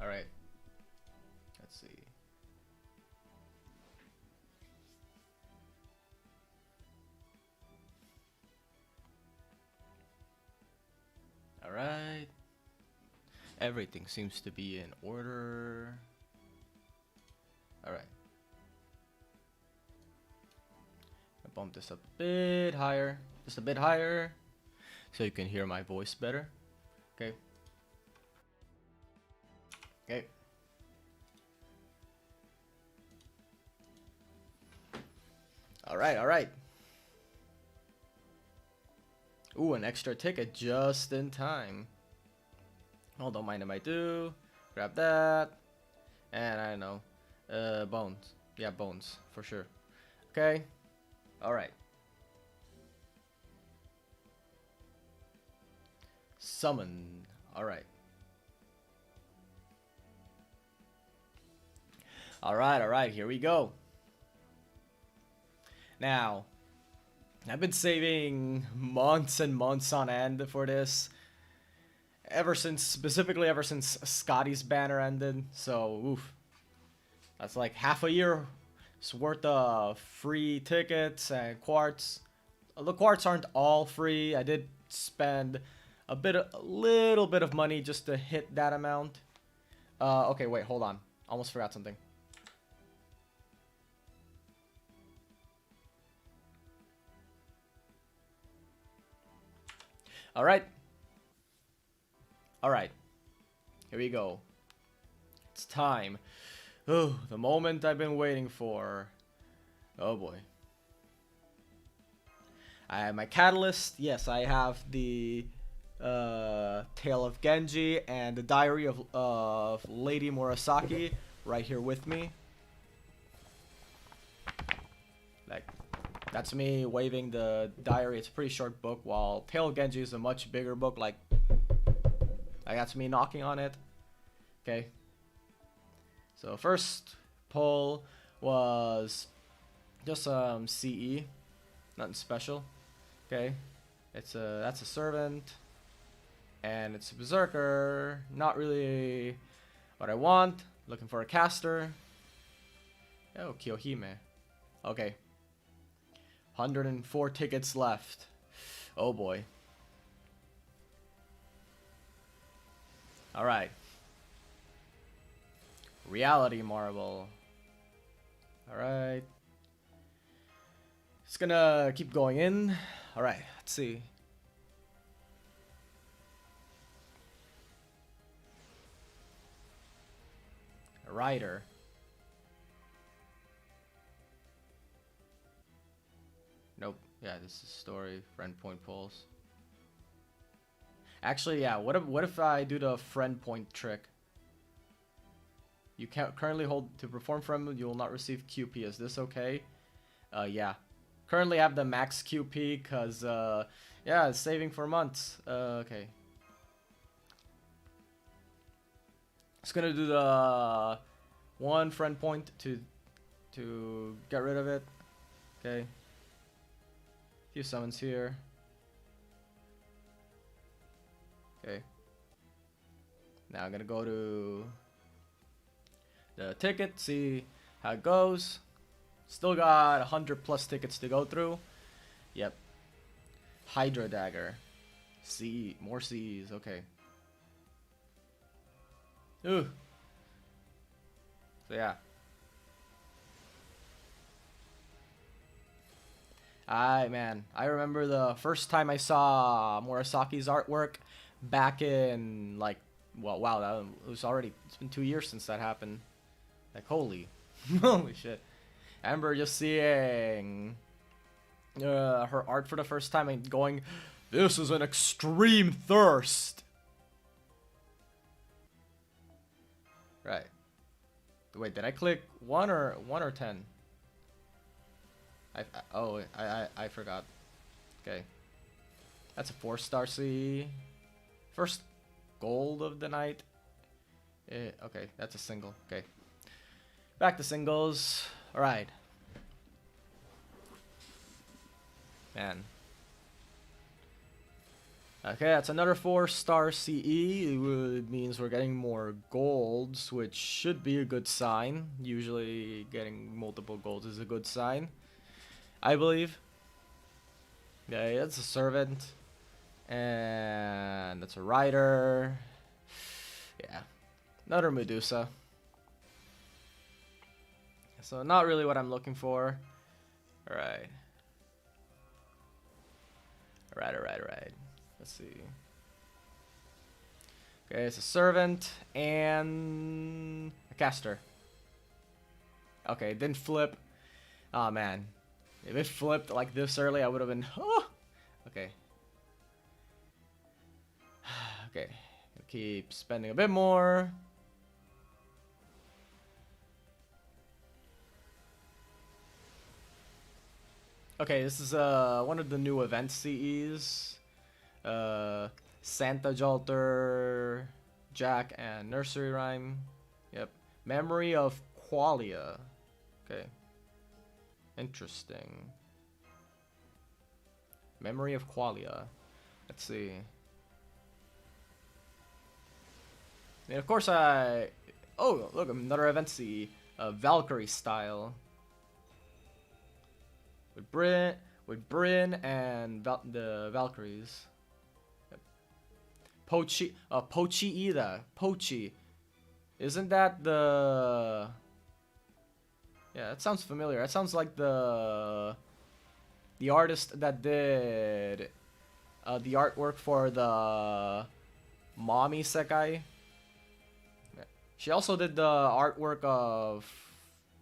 Alright. Let's see. Alright. Everything seems to be in order. Alright. Bump this up a bit higher. Just a bit higher. So you can hear my voice better. Okay. Okay. Alright, alright. Ooh, an extra ticket just in time. Oh, don't mind if I do. Grab that. And I don't know. Bones. Yeah, bones. For sure. Okay. Alright. Summon. Alright. Alright, here we go. Now, I've been saving months and months on end for this. Specifically ever since Scotty's banner ended. So, oof. That's like half a year's worth of free tickets and quartz. The quartz aren't all free. I did spend a little bit of money just to hit that amount. Okay, wait, hold on. Almost forgot something. Alright. Alright. Here we go. It's time. Oh, the moment I've been waiting for. Oh boy. I have my catalyst. Yes, I have the Tale of Genji and the Diary of Lady Murasaki right here with me. Like, that's me waving the diary. It's a pretty short book, while Tale of Genji is a much bigger book. Like that's me knocking on it. Okay. So first pull was just CE, nothing special. Okay, that's a servant, and it's a berserker. Not really what I want. Looking for a caster. Oh, Kiyohime. Okay. 104 tickets left. Oh boy. Alright. Reality Marble. Alright. It's gonna keep going in. Alright, let's see. Rider. Nope. Yeah, this is story. Friend point pulls. Actually, yeah. What if I do the friend point trick? You can't currently hold to perform friend. You will not receive QP. Is this okay? Yeah. Currently have the max QP because yeah, it's saving for months. Okay. Just gonna do the one friend point to get rid of it. Okay. Few summons here. Okay. Now I'm gonna go to the ticket, see how it goes. Still got 100 plus tickets to go through. Yep. Hydra Dagger. C, more C's, okay. Ooh. So yeah. Man, I remember the first time I saw Murasaki's artwork back in, like, well, wow, it's been 2 years since that happened. Like, holy shit. I remember just seeing her art for the first time and going, this is an extreme thirst. Right. Wait, did I click 1 or 10? I forgot. Okay. That's a 4-star C. First gold of the night. Okay, that's a single. Okay. Back to singles. Alright. Man. Okay, that's another 4-star CE. It means we're getting more golds, which should be a good sign. Usually getting multiple golds is a good sign, I believe. Okay, that's a servant. And that's a rider. Yeah, another Medusa. So not really what I'm looking for. Alright. Alright. Let's see. Okay, it's a servant and a caster. Okay, it didn't flip. Oh man. If it flipped like this early, I would have been... Oh! Okay. Okay. Keep spending a bit more. Okay, this is one of the new event CEs. Santa Jolter, Jack, and Nursery Rhyme. Yep. Memory of Qualia. Okay. Interesting. Memory of Qualia. Let's see. And of course I... Oh, look, another event CE. Valkyrie style. With Bryn and the Valkyries. Yep. Pochi. Isn't that the... Yeah, that sounds familiar. That sounds like the artist that did the artwork for the Mommy Sekai. Yeah. She also did the artwork of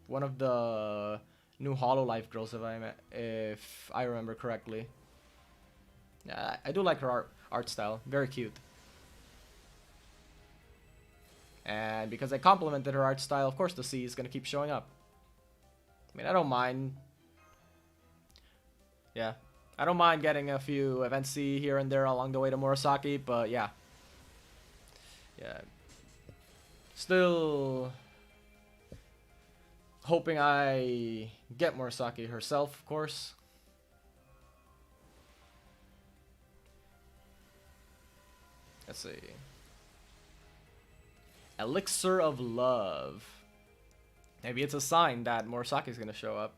one of the new Hololive girls, if I remember correctly. Yeah, I do like her art style. Very cute. And because I complimented her art style, of course the C is gonna keep showing up. I mean, I don't mind. Yeah, I don't mind getting a few event C here and there along the way to Murasaki, but yeah. Yeah. Still hoping I get Murasaki herself, of course. Let's see. Elixir of Love. Maybe it's a sign that Murasaki is going to show up.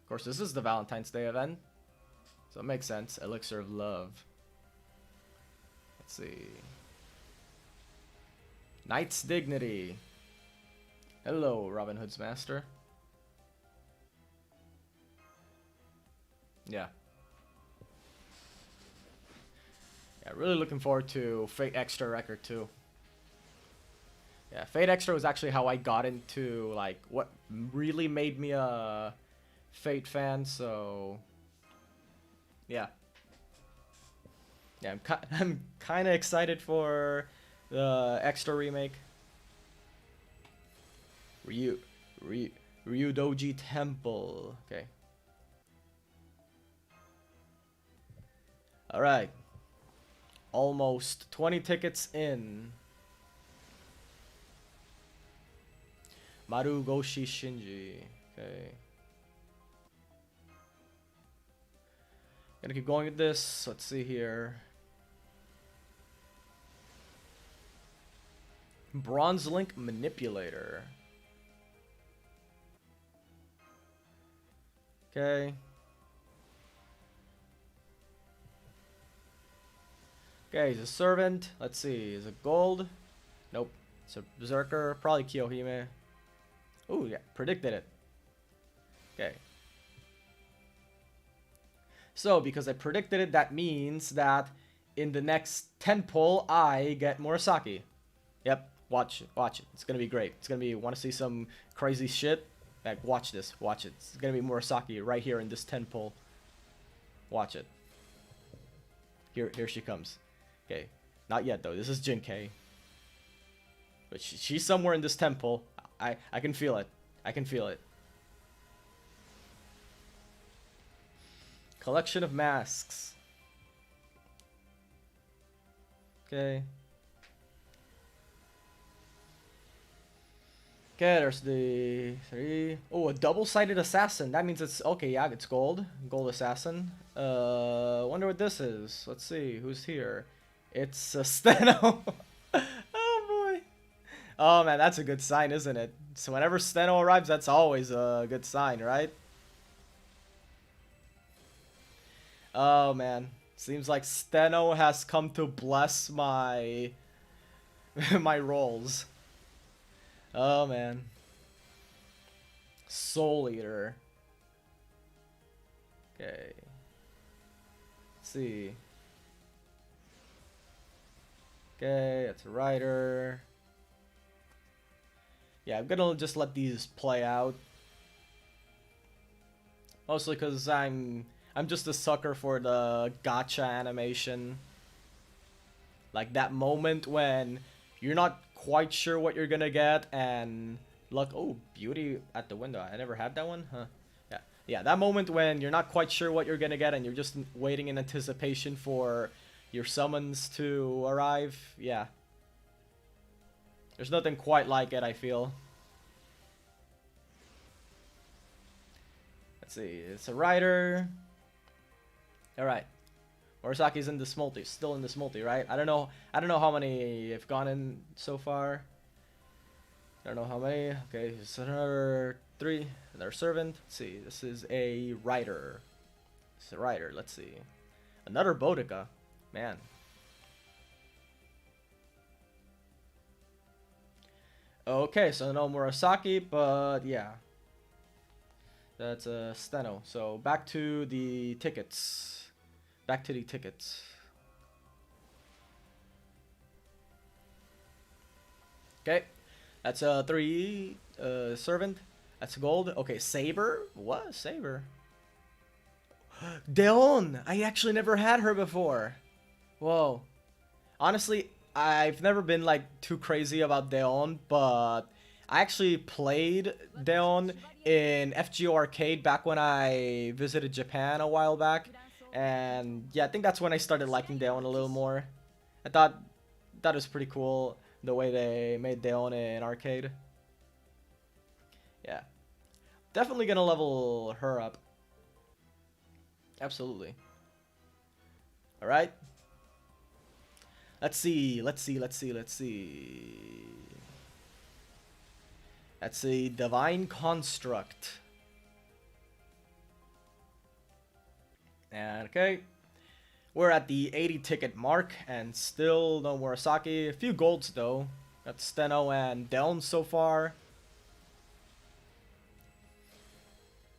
Of course, this is the Valentine's Day event, so it makes sense. Elixir of Love. Let's see. Knight's Dignity. Hello, Robin Hood's master. Yeah. Yeah, really looking forward to Fate Extra Record 2. Yeah, Fate Extra was actually how I got into, like, what really made me a Fate fan, so... Yeah. Yeah, I'm kind of excited for the Extra remake. Ryudoji Temple. Okay. Alright. Almost 20 tickets in. Marugoshi Shinji. Okay. Gonna keep going with this. Let's see here. Bronze Link Manipulator. Okay. Okay, he's a servant. Let's see. Is it gold? Nope. It's a berserker. Probably Kiyohime. Ooh, yeah. Predicted it. Okay. So, because I predicted it, that means that in the next 10 pull, I get Murasaki. Yep. Watch it. Watch it. It's gonna be great. It's gonna be... Want to see some crazy shit? Like, watch this. Watch it. It's gonna be Murasaki right here in this 10 pull. Watch it. Here she comes. Okay. Not yet, though. This is Jinkei. But she's somewhere in this temple. I can feel it. I can feel it. Collection of masks. Okay. Okay, there's the 3. Oh, a double-sided assassin. That means it's okay. Yeah, it's gold. Gold assassin. Wonder what this is. Let's see who's here. It's Steno. Oh boy. Oh man, that's a good sign, isn't it? So whenever Steno arrives, that's always a good sign, right? Oh man, seems like Steno has come to bless my my rolls. Oh man, Soul Eater. Okay, let's see. Okay, it's a rider. Yeah, I'm gonna just let these play out. Mostly because I'm just a sucker for the gotcha animation. Like that moment when you're not quite sure what you're gonna get and luck. Oh, beauty at the window. I never had that one, huh? Yeah, yeah. That moment when you're not quite sure what you're gonna get and you're just waiting in anticipation for your summons to arrive. Yeah. There's nothing quite like it, I feel. Let's see. It's a rider. All right. Murasaki's in this multi, still in this multi, right? I don't know how many have gone in so far. I don't know how many. Okay, it's another 3. Another servant. Let's see. This is a rider. It's a rider. Let's see. Another Boudica. Man. Okay, so no Murasaki, but yeah. That's a Steno. So back to the tickets. Back to the tickets. Okay, that's a 3 servant. That's gold. Okay, Saber. What Saber? Deon. I actually never had her before. Whoa. Honestly, I've never been like too crazy about Deon, but I actually played Deon in FGO Arcade back when I visited Japan a while back. And yeah, I think that's when I started liking Deon a little more. I thought that was pretty cool, the way they made Deon in arcade. Yeah. Definitely gonna level her up. Absolutely. Alright. Let's see. That's a Divine Construct. And okay, we're at the 80 ticket mark and still no Murasaki. A few golds though. Got Steno and Delm so far.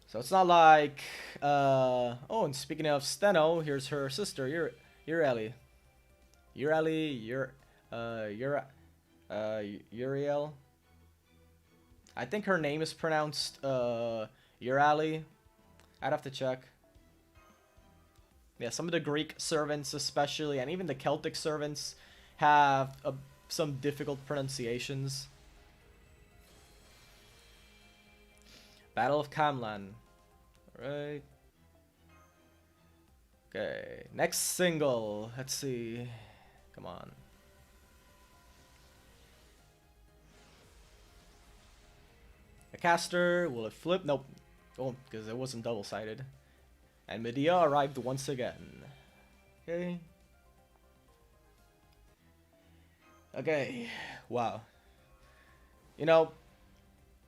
So it's not like oh, and speaking of Steno, here's her sister, Uriel. Uriel. I think her name is pronounced Uriel. I'd have to check. Yeah, some of the Greek servants especially, and even the Celtic servants, have some difficult pronunciations. Battle of Kamlan. Alright. Okay, next single. Let's see. Come on. A caster. Will it flip? Nope. Oh, because it wasn't double-sided. And Medea arrived once again. Okay. Okay. Wow. You know,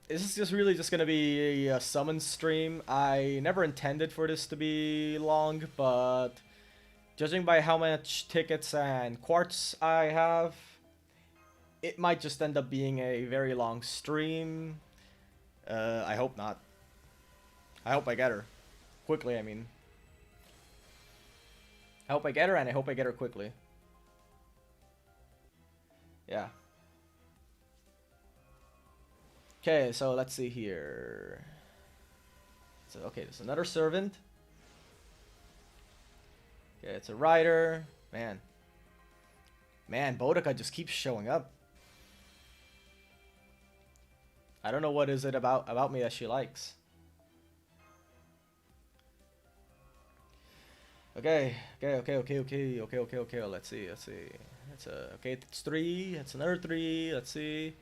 this is just really just gonna be a summon stream. I never intended for this to be long, but judging by how much tickets and quartz I have, it might just end up being a very long stream. I hope not. I hope I get her. Quickly, I mean. I hope I get her, and I hope I get her quickly. Yeah. Okay, so let's see here. So, okay, there's another servant. Okay, it's a rider. Man. Man, Boudica just keeps showing up. I don't know what is it about me that she likes. Okay. Let's see. It's a okay. It's 3. It's another 3. Let's see.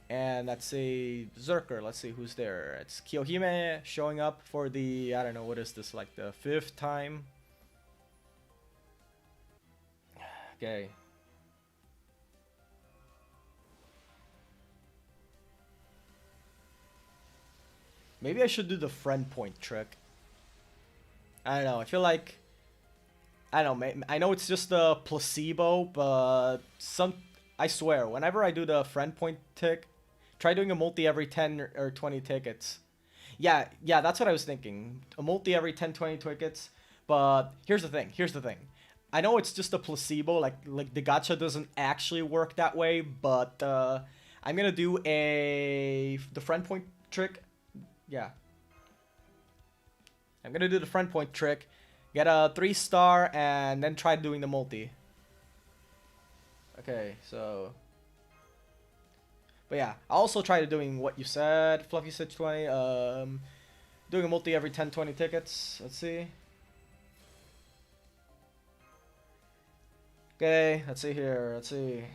And let's see, Zerker. Let's see who's there. It's Kiyohime showing up for the, I don't know, what is this, like the 5th time? Okay. Maybe I should do the friend point trick. I don't know. I feel like, I don't know. I know it's just a placebo, but I swear, whenever I do the friend point tick, try doing a multi every 10 or 20 tickets. Yeah, that's what I was thinking. A multi every 10, 20 tickets. But here's the thing. I know it's just a placebo, like the gacha doesn't actually work that way, but I'm gonna do the friend point trick. Yeah. I'm gonna do the friend point trick, get a 3-star, and then try doing the multi. Okay, so... But yeah, I'll also try doing what you said, Fluffy Stitch 20, doing a multi every 10, 20 tickets. Let's see. Okay, let's see here, let's see.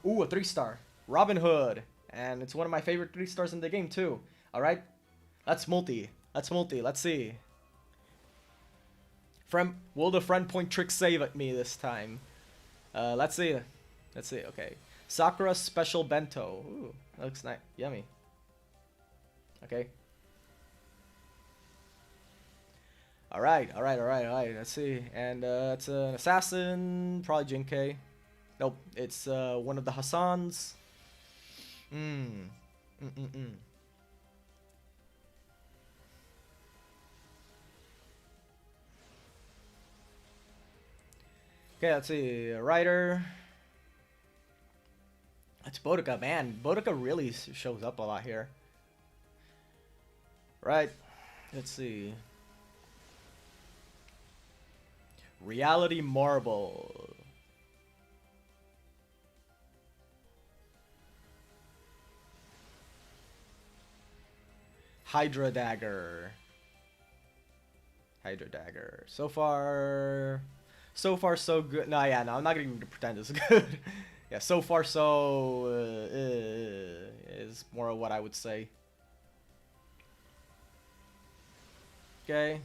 Ooh, a 3-star. Robin Hood. And it's one of my favorite 3-stars in the game too. Alright, let's multi. Let's see. Will the friend point trick save at me this time? Let's see. Okay. Sakura's special bento. Ooh, that looks nice. Yummy. Okay. Alright. Let's see. And it's an assassin. Probably Jinkei. Nope. It's one of the Hassans. Okay, let's see. Rider. It's Boudica, man. Boudica really shows up a lot here. Right. Let's see. Reality Marble. Hydra Dagger. So far so good. No, yeah, no, I'm not gonna even pretend it's good. Yeah, so far so is more of what I would say. Okay.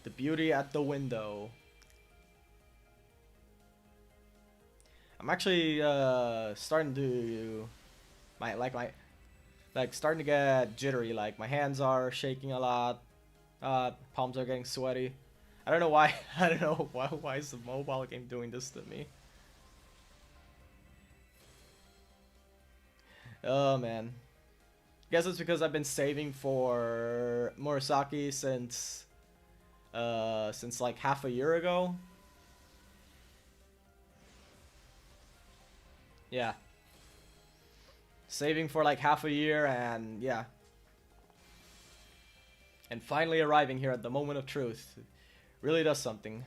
The beauty at the window. I'm actually starting to starting to get jittery. Like my hands are shaking a lot. Palms are getting sweaty. I don't know why. I don't know why is the mobile game doing this to me? Oh man. Guess it's because I've been saving for Murasaki since like half a year ago. Yeah. Saving for like half a year, and yeah. And finally arriving here at the moment of truth. Really does something.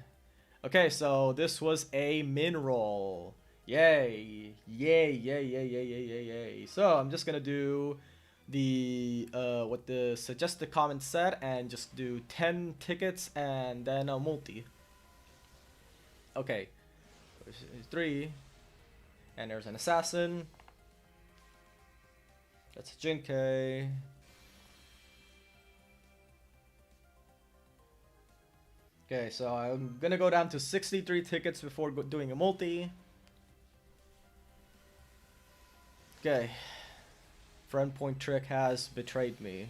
Okay, so this was a min roll. Yay. So I'm just gonna do the what the suggested comment said and just do 10 tickets and then a multi. Okay. There's 3. And there's an assassin. That's a Jinkei. Okay, so I'm gonna go down to 63 tickets before doing a multi. Okay. Friend point trick has betrayed me.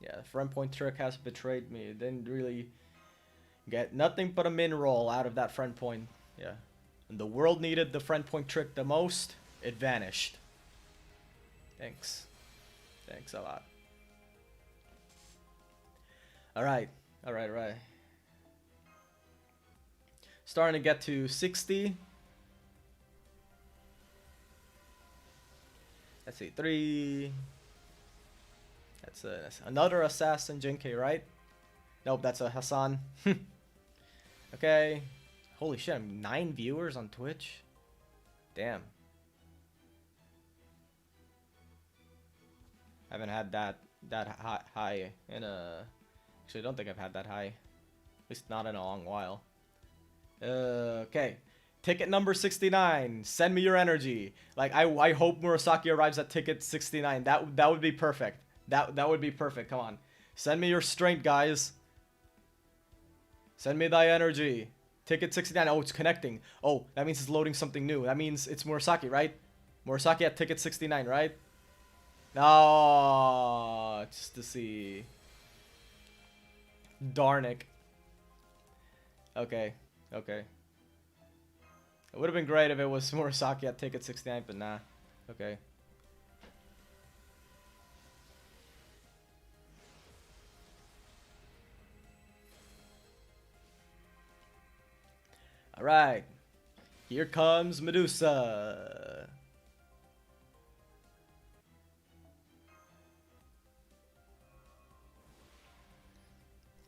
Yeah, friend point trick has betrayed me. Didn't really get nothing but a min roll out of that friend point. Yeah. And the world needed the friend point trick the most. It vanished. Thanks. Thanks a lot. Alright. Starting to get to 60. Let's see, 3. That's another assassin Jinkei, right? Nope, that's a Hassan. Okay. Holy shit, I'm 9 viewers on Twitch. Damn. I haven't had that high in a... Actually, I don't think I've had that high. At least not in a long while. Okay. Ticket number 69. Send me your energy. Like I hope Murasaki arrives at ticket 69. That would be perfect. That would be perfect. Come on. Send me your strength, guys. Send me thy energy. Ticket 69. Oh, it's connecting. Oh, that means it's loading something new. That means it's Murasaki, right? Murasaki at ticket 69, right? No, just to see. Darn it. Okay, okay. It would have been great if it was Murasaki at ticket 69, but nah. Okay. Alright. Here comes Medusa.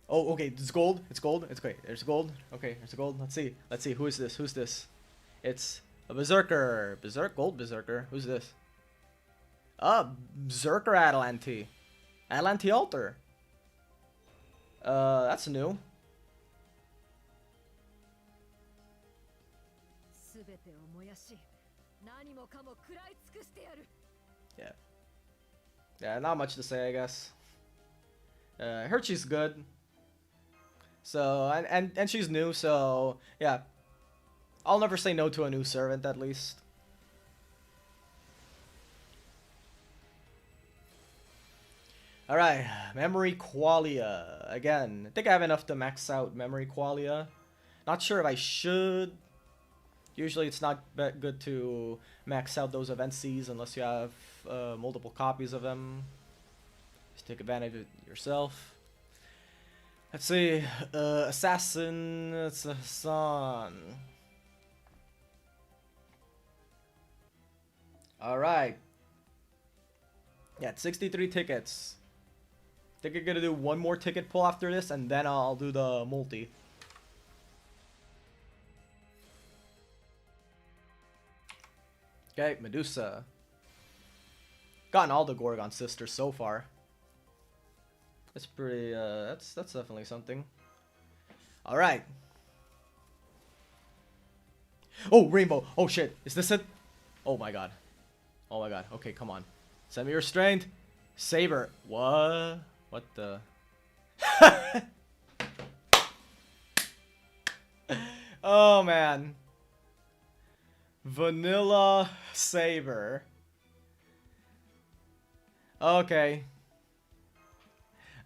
Oh, okay. It's gold. It's gold. It's great. There's gold. Okay, there's gold. Let's see. Let's see. Who is this? Who's this? It's a Berserker. Gold Berserker. Who's this? Berserker Atlanti. Atlanti Altar. That's new. Yeah. Yeah, not much to say, I guess. I heard she's good. So, and she's new, so, yeah. I'll never say no to a new servant, at least. Alright, Memory Qualia. Again, I think I have enough to max out Memory Qualia. Not sure if I should. Usually it's not good to max out those event Cs unless you have multiple copies of them. Just take advantage of it yourself. Let's see, Assassin, it's a son. Alright. Yeah, it's 63 tickets. I think I'm gonna do one more ticket pull after this, and then I'll do the multi. Okay, Medusa. Gotten all the Gorgon sisters so far. That's pretty, that's definitely something. Alright. Oh, Rainbow. Oh, shit. Is this it? Oh, my God. Oh, my God. Okay, come on. Send me your strength. Saber. What? What the? Oh, man. Vanilla Saber. Okay.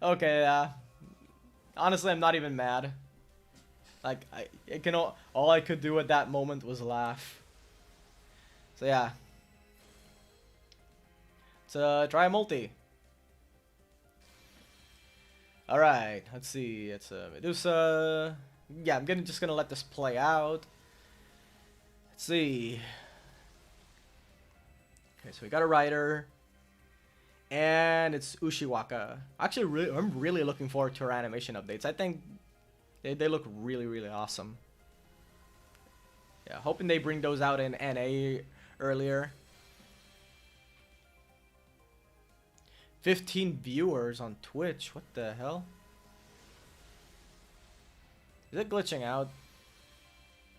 Okay, honestly, I'm not even mad. Like, all I could do at that moment was laugh. So yeah. Let's try a multi. Alright, let's see. It's a Medusa. Yeah, I'm just gonna let this play out. Let's see. Okay, so we got a rider. And it's Ushiwaka. Actually, I'm really looking forward to her animation updates. I think they look really, really awesome. Yeah, hoping they bring those out in NA earlier. 15 viewers on Twitch. What the hell? Is it glitching out?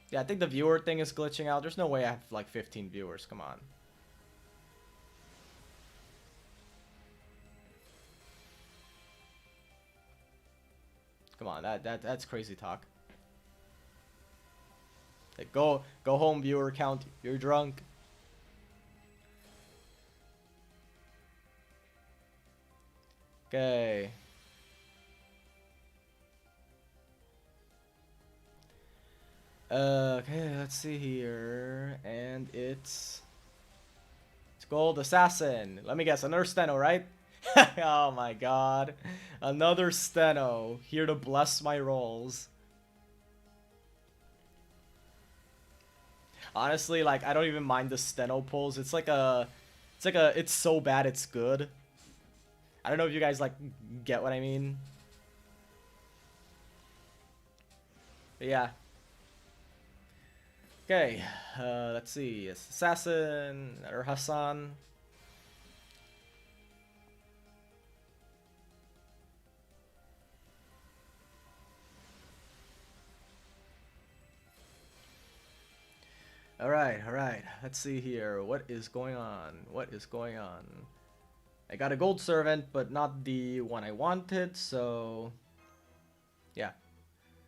Yeah, I think the viewer thing is glitching out. There's no way I have like 15 viewers. Come on. Come on, that's crazy talk. Like, go home, viewer count. You're drunk. Okay. Okay, let's see here, and it's Gold Assassin. Let me guess, another Steno, right? Oh my god. Another Steno. Here to bless my rolls. Honestly, like, I don't even mind the Steno pulls. It's so bad it's good. I don't know if you guys, like, get what I mean. But yeah. Okay, let's see. It's Assassin, or Hassan. Alright, alright. Let's see here. What is going on? What is going on? I got a gold servant, but not the one I wanted, so... yeah.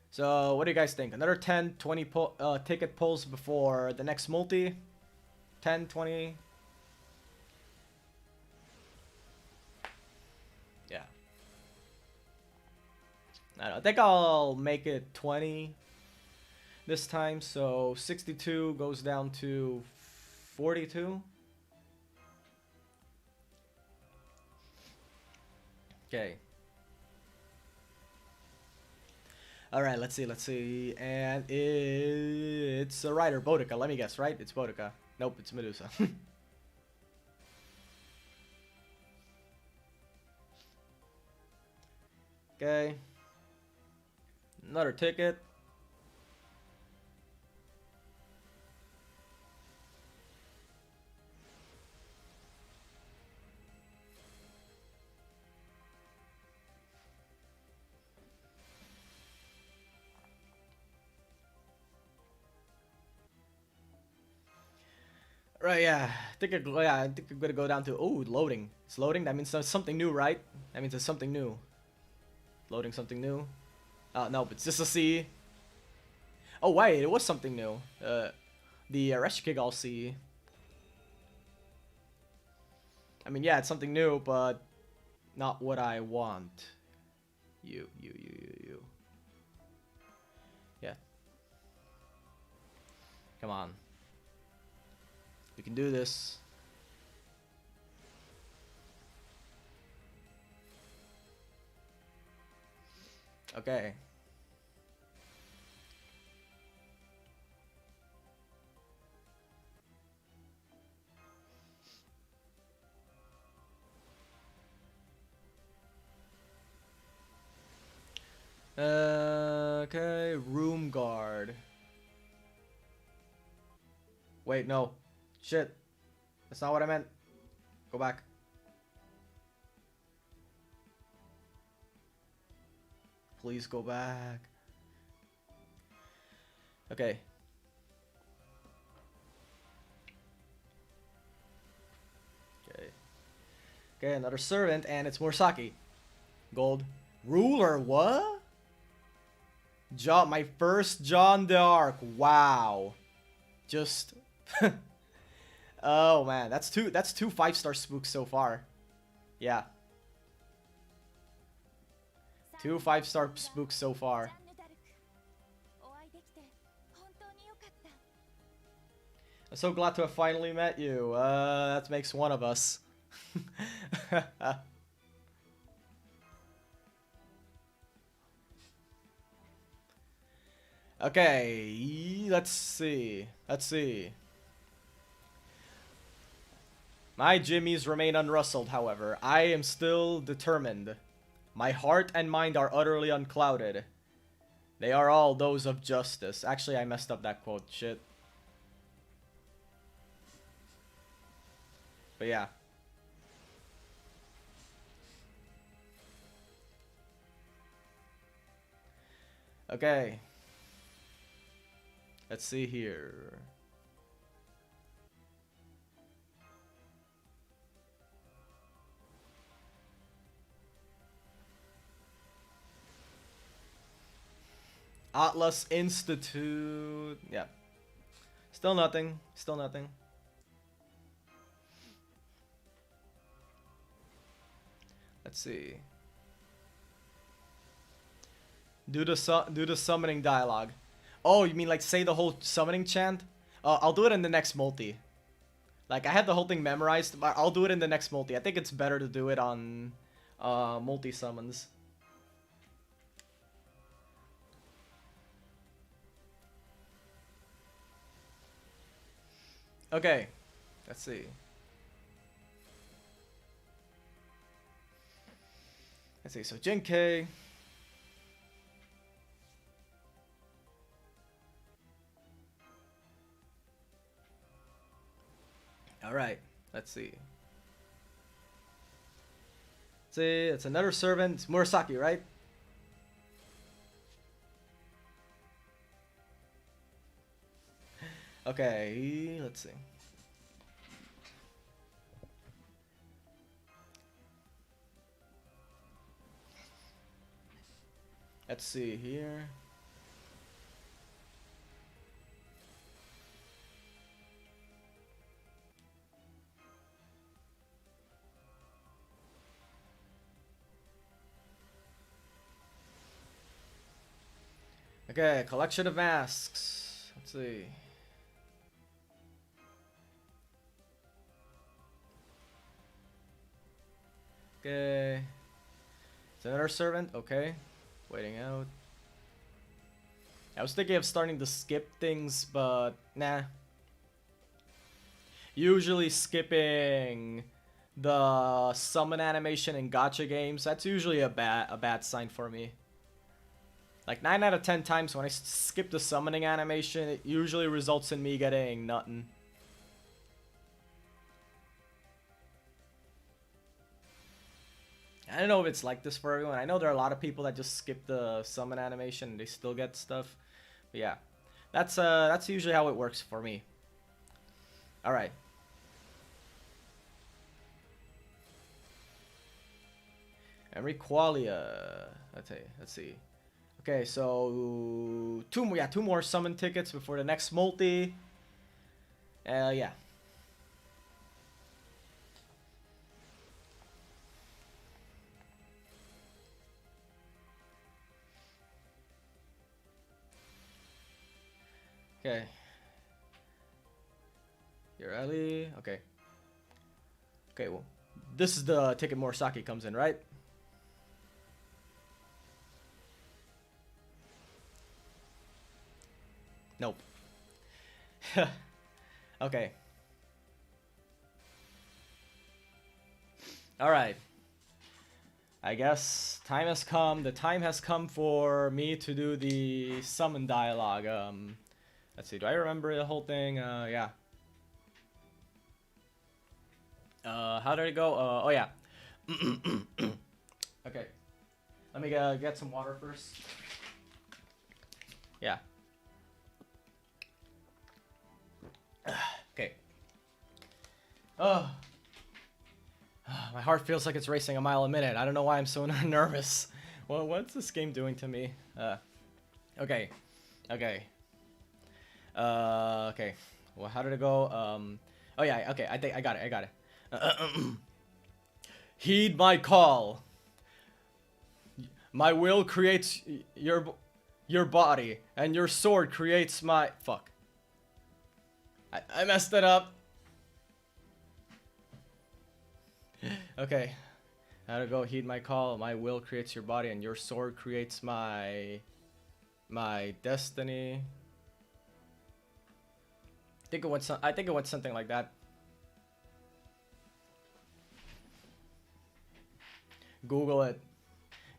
So, what do you guys think? Another 10, 20 ticket pulls before the next multi? 10, 20? Yeah. I don't know. I think I'll make it 20 this time, so 62 goes down to 42. Okay. Alright, let's see. And it's a rider, Boudica. Let me guess, right? It's Boudica. Nope, it's Medusa. Okay. Another ticket. Right, yeah. I think I'm gonna go down to loading. It's loading. That means there's something new, right? That means there's something new. Loading something new. No, it's just a C. Oh wait, it was something new. The Shikibu C. I mean, yeah, it's something new, but not what I want. You. Yeah. Come on. We can do this. Okay. Okay, room guard. Wait, no. Shit. That's not what I meant. Go back. Please go back. Okay. Okay, another servant, and it's Murasaki. Gold. Ruler, what? My first John d'Arc. Wow. Just... oh man, that's two 5-star spooks so far. Yeah. 2 5-star spooks so far. I'm so glad to have finally met you. That makes one of us. Okay, let's see. My jimmies remain unrustled, however. I am still determined. My heart and mind are utterly unclouded. They are all those of justice. Actually, I messed up that quote. Shit. But yeah. Okay. Let's see here. Atlas Institute. Yeah. Still nothing. Let's see. Do the summoning dialogue. Oh, you mean like say the whole summoning chant? I'll do it in the next multi. Like I had the whole thing memorized, but I'll do it in the next multi. I think it's better to do it on multi summons. Okay, let's see. So Jinke. Alright, let's see. It's another servant. It's Murasaki, right? Okay, let's see. Let's see here. Okay, collection of masks. Let's see. Okay. Senator servant. Okay. Waiting out. I was thinking of starting to skip things, but nah. Usually skipping the summon animation in gacha games, that's usually a bad sign for me. Like 9 out of 10 times when I skip the summoning animation, it usually results in me getting nothing. I don't know if it's like this for everyone. I know there are a lot of people that just skip the summon animation and they still get stuff. But yeah, that's usually how it works for me. All right. Emery Qualia. Let's see. Okay, so two more summon tickets before the next multi. Yeah. Okay. You're Ellie. Okay. Okay, well, this is the ticket Murasaki comes in, right? Nope. Okay. Alright. I guess time has come. The time has come for me to do the summon dialogue. Let's see. Do I remember the whole thing? Yeah. How did it go? Oh yeah. Okay. Let me get some water first. Yeah. Okay. Oh. My heart feels like it's racing a mile a minute. I don't know why I'm so nervous. Well, what's this game doing to me? Okay. Okay. Okay. Well, how did it go? Oh yeah, okay. I think I got it. Heed my call. My will creates your body, and your sword creates my... Fuck. I messed it up. Okay. How to go? Heed my call. My will creates your body, and your sword creates my destiny. I think it went something like that. Google it.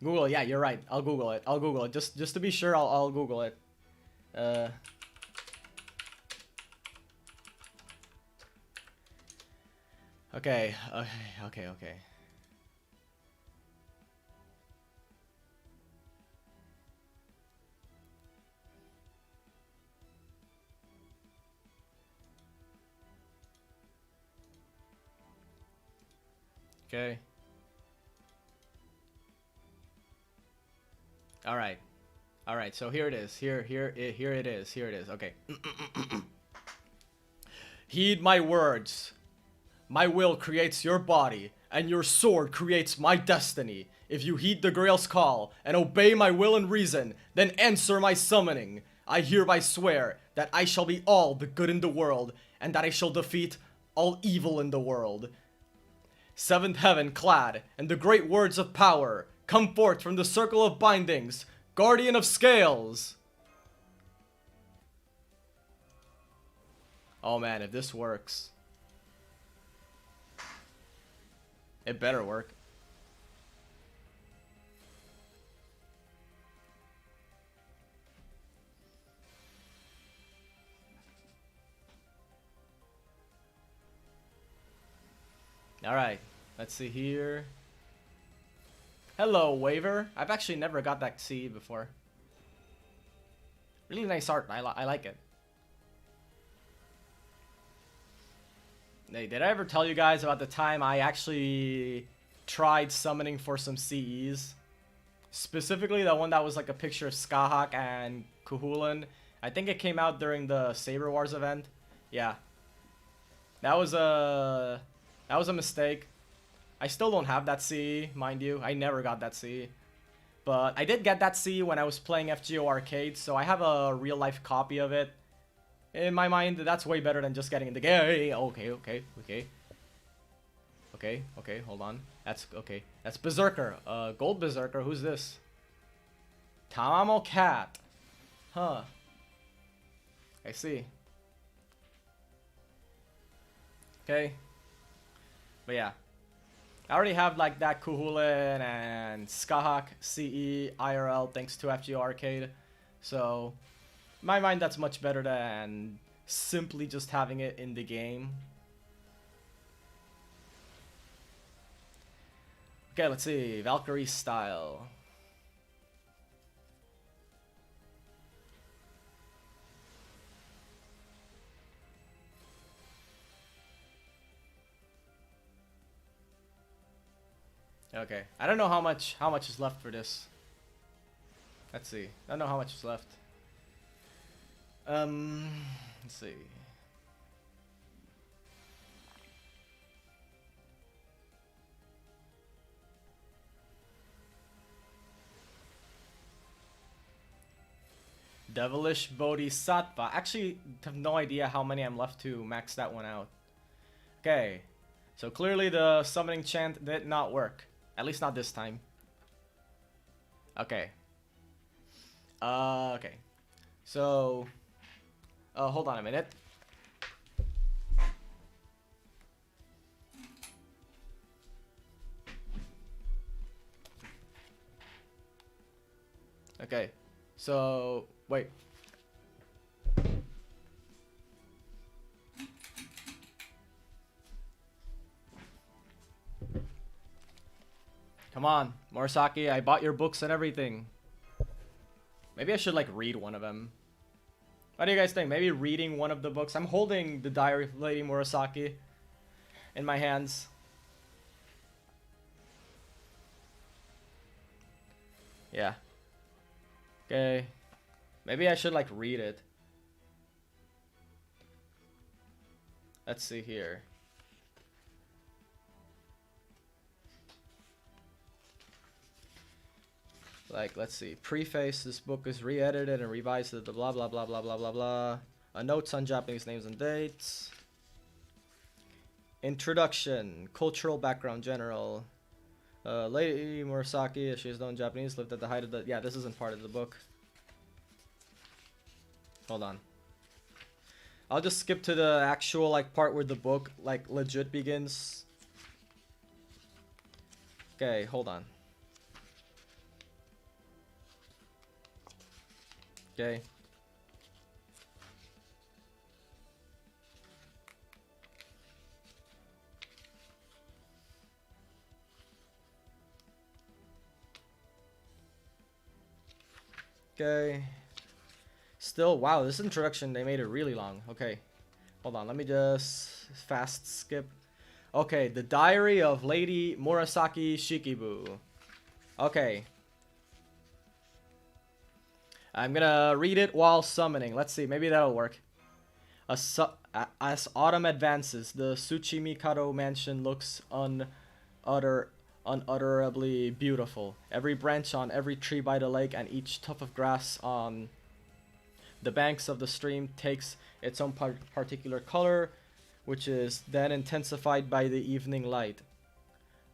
Google it. Yeah, you're right. I'll Google it. I'll Google it. Just to be sure, I'll Google it. Okay. Okay. Okay. All right. All right. So here it is. Here it is. Okay. Heed my words. My will creates your body, and your sword creates my destiny. If you heed the Grail's call and obey my will and reason, then answer my summoning. I hereby swear that I shall be all the good in the world, and that I shall defeat all evil in the world. Seventh heaven clad in the great words of power, come forth from the circle of bindings, guardian of scales. Oh man, if this works. It better work. Alright, let's see here. Hello, Waver. I've actually never got that C before. Really nice art. I like it. Hey, did I ever tell you guys about the time I actually tried summoning for some CEs? Specifically the one that was like a picture of Skahak and Kuhulan. I think it came out during the Saber Wars event. Yeah. That was a mistake. I still don't have that CE, mind you. I never got that CE. But I did get that CE when I was playing FGO Arcade, so I have a real life copy of it. In my mind, that's way better than just getting in the game. Okay, hold on. That's okay. That's Berserker. Gold Berserker. Who's this? Tamamo Cat. Huh. I see. Okay. But yeah. I already have like that Kuhulan and Skahak CE IRL thanks to FGO Arcade. So, in my mind, that's much better than simply just having it in the game. Okay, let's see. Valkyrie style. Okay, I don't know how much is left for this. Let's see. I don't know how much is left. Let's see. Devilish Bodhisattva. Actually, have no idea how many I'm left to max that one out. Okay, so clearly the summoning chant did not work. At least not this time. Okay. Okay. So, hold on a minute. Okay. So, wait. Come on, Murasaki, I bought your books and everything. Maybe I should like read one of them. What do you guys think? Maybe reading one of the books. I'm holding the Diary of Lady Murasaki in my hands. Yeah. Okay. Maybe I should like read it. Let's see here. Like, let's see. Preface, this book is re-edited and revised to the blah blah blah blah blah blah blah. Notes on Japanese names and dates. Introduction. Cultural background general. Lady Murasaki, as she is known in Japanese, lived at the height of the... Yeah, this isn't part of the book. Hold on. I'll just skip to the actual like part where the book like legit begins. Okay, hold on. Okay. Okay. Still, wow, this introduction, they made it really long. Okay. Hold on, let me just fast skip. Okay, the Diary of Lady Murasaki Shikibu. Okay. I'm gonna read it while summoning. Let's see, maybe that'll work. As autumn advances, the Tsuchimikado mansion looks unutterably beautiful. Every branch on every tree by the lake and each tuft of grass on the banks of the stream takes its own particular color, which is then intensified by the evening light.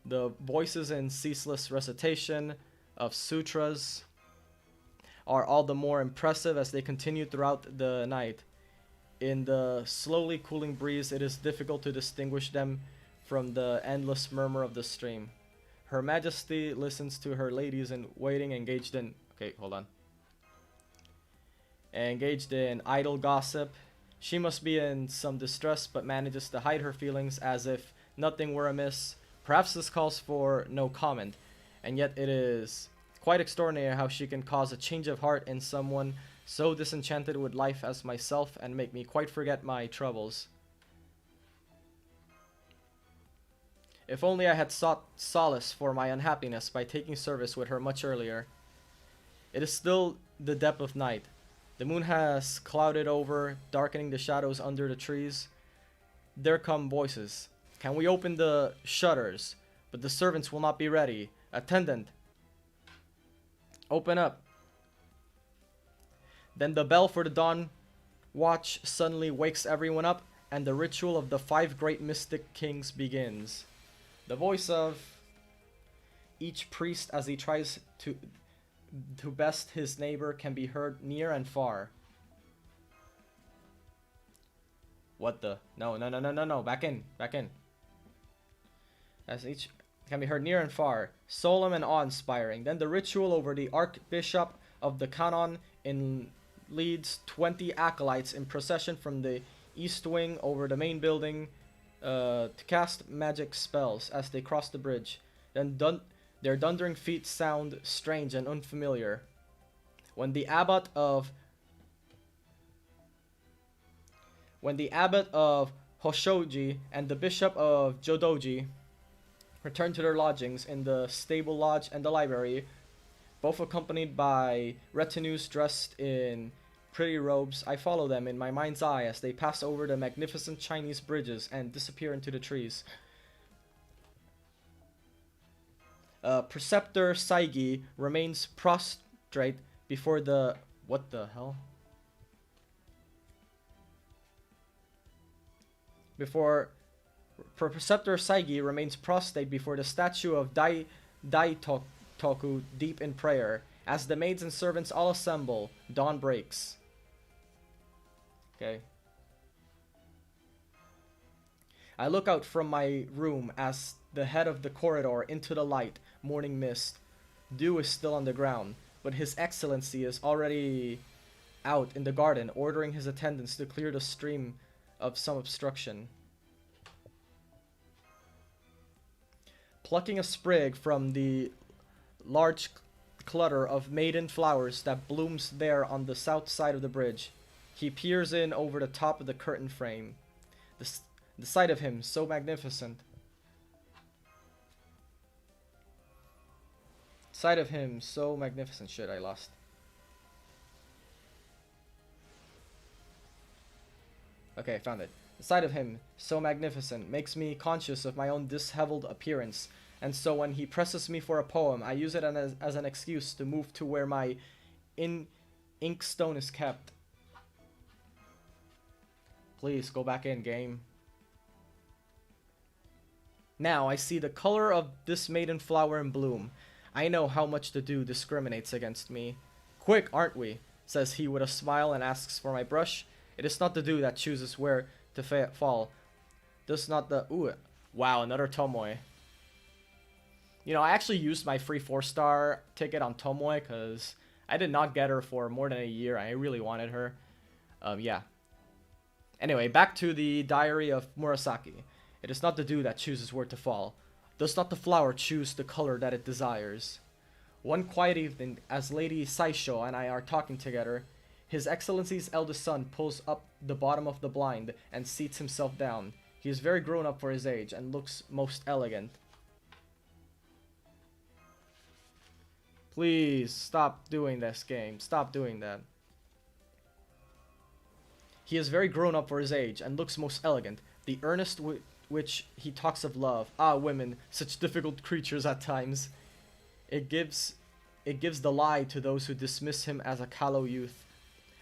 The voices in ceaseless recitation of sutras are all the more impressive as they continue throughout the night. In the slowly cooling breeze, it is difficult to distinguish them from the endless murmur of the stream. Her Majesty listens to her ladies in waiting engaged in... Okay, hold on. Engaged in idle gossip. She must be in some distress, but manages to hide her feelings as if nothing were amiss. Perhaps this calls for no comment, and yet it is quite extraordinary how she can cause a change of heart in someone so disenchanted with life as myself and make me quite forget my troubles. If only I had sought solace for my unhappiness by taking service with her much earlier. It is still the depth of night. The moon has clouded over, darkening the shadows under the trees. There come voices. Can we open the shutters? But the servants will not be ready. Attendant, open up. Then the bell for the dawn watch suddenly wakes everyone up, and the ritual of the 5 great mystic kings begins. The voice of each priest as he tries to best his neighbor can be heard near and far. What the? No. Back in. As each can be heard near and far, solemn and awe-inspiring. Then the ritual over the Archbishop of the Canon leads 20 acolytes in procession from the east wing over the main building to cast magic spells as they cross the bridge. Then their thundering feet sound strange and unfamiliar. When the abbot of Hoshoji and the bishop of Jodoji return to their lodgings in the stable lodge and the library, both accompanied by retinues dressed in pretty robes, I follow them in my mind's eye as they pass over the magnificent Chinese bridges and disappear into the trees. Preceptor Saigi remains prostrate before the... What the hell? Preceptor Saigi remains prostrate before the statue of Toku deep in prayer. As the maids and servants all assemble, dawn breaks. Okay. I look out from my room as the head of the corridor into the light morning mist. Dew is still on the ground, but His Excellency is already out in the garden, ordering his attendants to clear the stream of some obstruction. Plucking a sprig from the large clutter of maiden flowers that blooms there on the south side of the bridge, he peers in over the top of the curtain frame. The sight of him, so magnificent. Shit, I lost. Okay, found it. The sight of him, so magnificent, makes me conscious of my own disheveled appearance, and so when he presses me for a poem, I use it as an excuse to move to where my inkstone is kept. Please, go back in, game. Now, I see the color of this maiden flower in bloom. I know how much the dew discriminates against me. Quick, aren't we? Says he with a smile and asks for my brush. It is not the dew that chooses where to fall. Does not the... Ooh, wow, another Tomoe. You know, I actually used my free 4-star ticket on Tomoe because I did not get her for more than a year. I really wanted her. Yeah. Anyway, back to the diary of Murasaki. It is not the dew that chooses where to fall. Does not the flower choose the color that it desires? One quiet evening, as Lady Saisho and I are talking together, His Excellency's eldest son pulls up the bottom of the blind and seats himself down. He is very grown up for his age and looks most elegant. Please, stop doing this, game. Stop doing that. He is very grown up for his age and looks most elegant. The earnest which he talks of love. Ah, women, such difficult creatures at times. It gives the lie to those who dismiss him as a callow youth.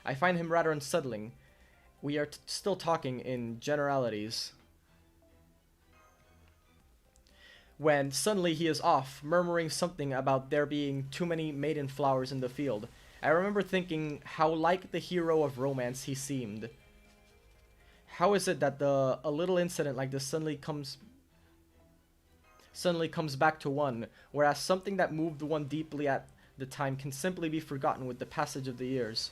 I find him rather unsettling. We are still talking in generalities, when suddenly he is off, murmuring something about there being too many maiden flowers in the field. I remember thinking how like the hero of romance he seemed. How is it that a little incident like this suddenly comes back to one, whereas something that moved one deeply at the time can simply be forgotten with the passage of the years?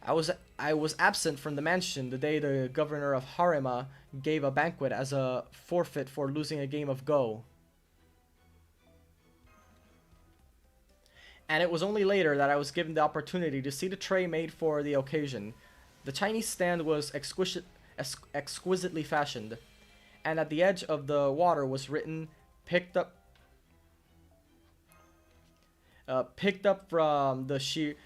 I was absent from the mansion the day the governor of Harima gave a banquet as a forfeit for losing a game of Go. And it was only later that I was given the opportunity to see the tray made for the occasion. The Chinese stand was exquisitely fashioned, and at the edge of the water was written, picked up from the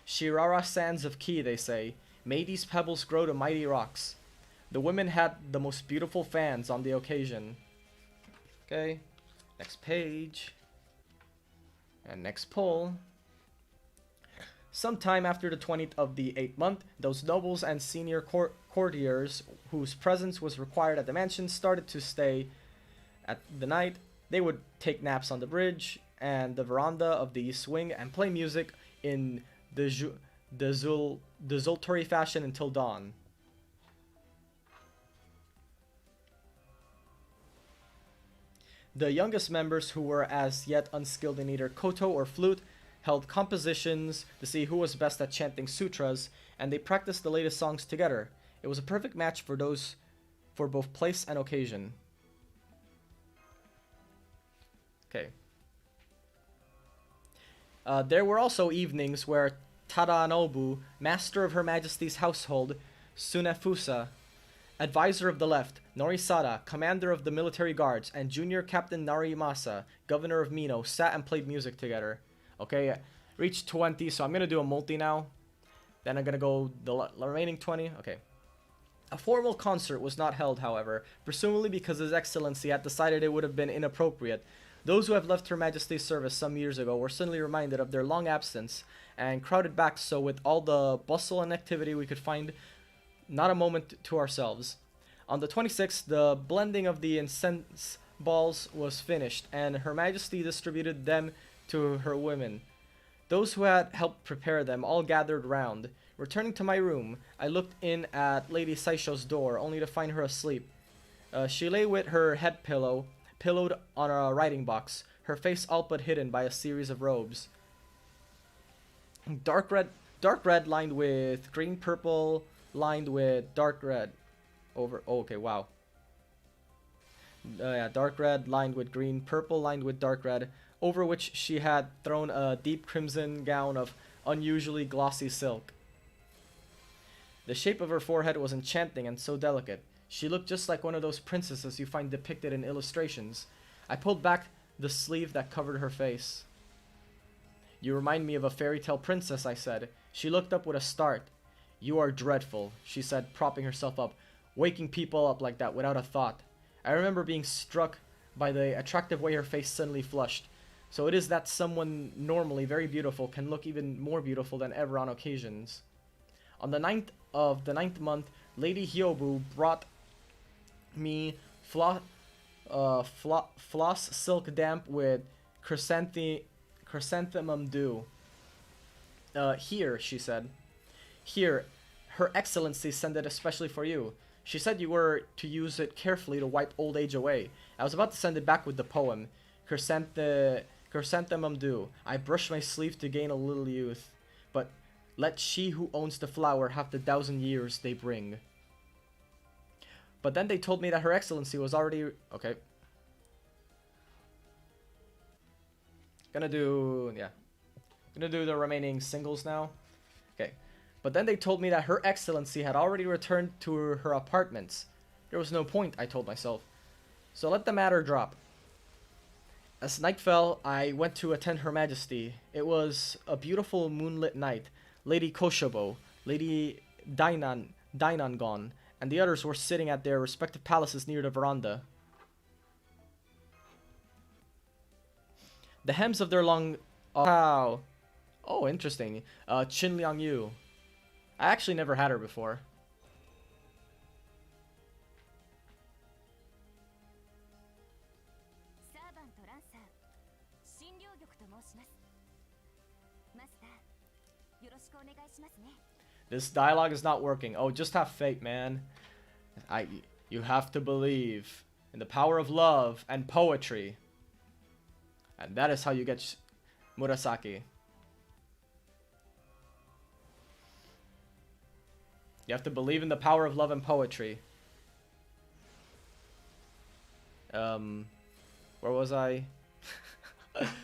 Shirara sands of Ki, they say. May these pebbles grow to mighty rocks. The women had the most beautiful fans on the occasion. Okay, next page. And next poll. Sometime after the 20th of the 8th month, those nobles and senior courtiers whose presence was required at the mansion started to stay at the night. They would take naps on the bridge and the veranda of the east wing and play music in desultory fashion until dawn. The youngest members, who were as yet unskilled in either koto or flute, held compositions to see who was best at chanting sutras, and they practiced the latest songs together. It was a perfect match for both place and occasion. Okay. There were also evenings where Tadanobu, master of Her Majesty's household, Sunefusa, advisor of the left, Norisada, commander of the military guards, and junior captain Narimasa, governor of Mino, sat and played music together. Okay, reached 20, so I'm going to do a multi now. Then I'm going to go the remaining 20. Okay. A formal concert was not held, however, presumably because His Excellency had decided it would have been inappropriate. Those who have left Her Majesty's service some years ago were suddenly reminded of their long absence and crowded back, so with all the bustle and activity we could find not a moment to ourselves. On the 26th, the blending of the incense balls was finished, and Her Majesty distributed them to her women. Those who had helped prepare them all gathered round. Returning to my room, I looked in at Lady Saisho's door, only to find her asleep. She lay with her head pillowed on a writing box, her face all but hidden by a series of robes. Dark red lined with green, purple lined with dark red. Okay, wow. Yeah, dark red lined with green, purple lined with dark red, over which she had thrown a deep crimson gown of unusually glossy silk. The shape of her forehead was enchanting and so delicate. She looked just like one of those princesses you find depicted in illustrations. I pulled back the sleeve that covered her face. "You remind me of a fairy tale princess," I said. She looked up with a start. "You are dreadful," she said, propping herself up, waking people up like that without a thought. I remember being struck by the attractive way her face suddenly flushed. So it is that someone normally very beautiful can look even more beautiful than ever on occasions. On the 9th of the 9th month, Lady Hyobu brought me floss silk damp with chrysanthemum dew. Here," she said. "Here, Her Excellency sent it especially for you. She said you were to use it carefully to wipe old age away." I was about to send it back with the poem, Chrysanthemum dew. I brushed my sleeve to gain a little youth. But let she who owns the flower have the 1,000 years they bring. But then they told me that Her Excellency was already... Okay. Gonna do the remaining singles now. Okay. But then they told me that Her Excellency had already returned to her apartments. There was no point, I told myself. So let the matter drop. As night fell, I went to attend Her Majesty. It was a beautiful moonlit night. Lady Koshobo, Lady Dainangon, and the others were sitting at their respective palaces near the veranda. The hems of their long... Wow. Oh, interesting. Chin Liang Yu. I actually never had her before. This dialogue is not working. Oh, just have faith, man. You have to believe in the power of love and poetry. And that is how you get Murasaki. You have to believe in the power of love and poetry. Where was I?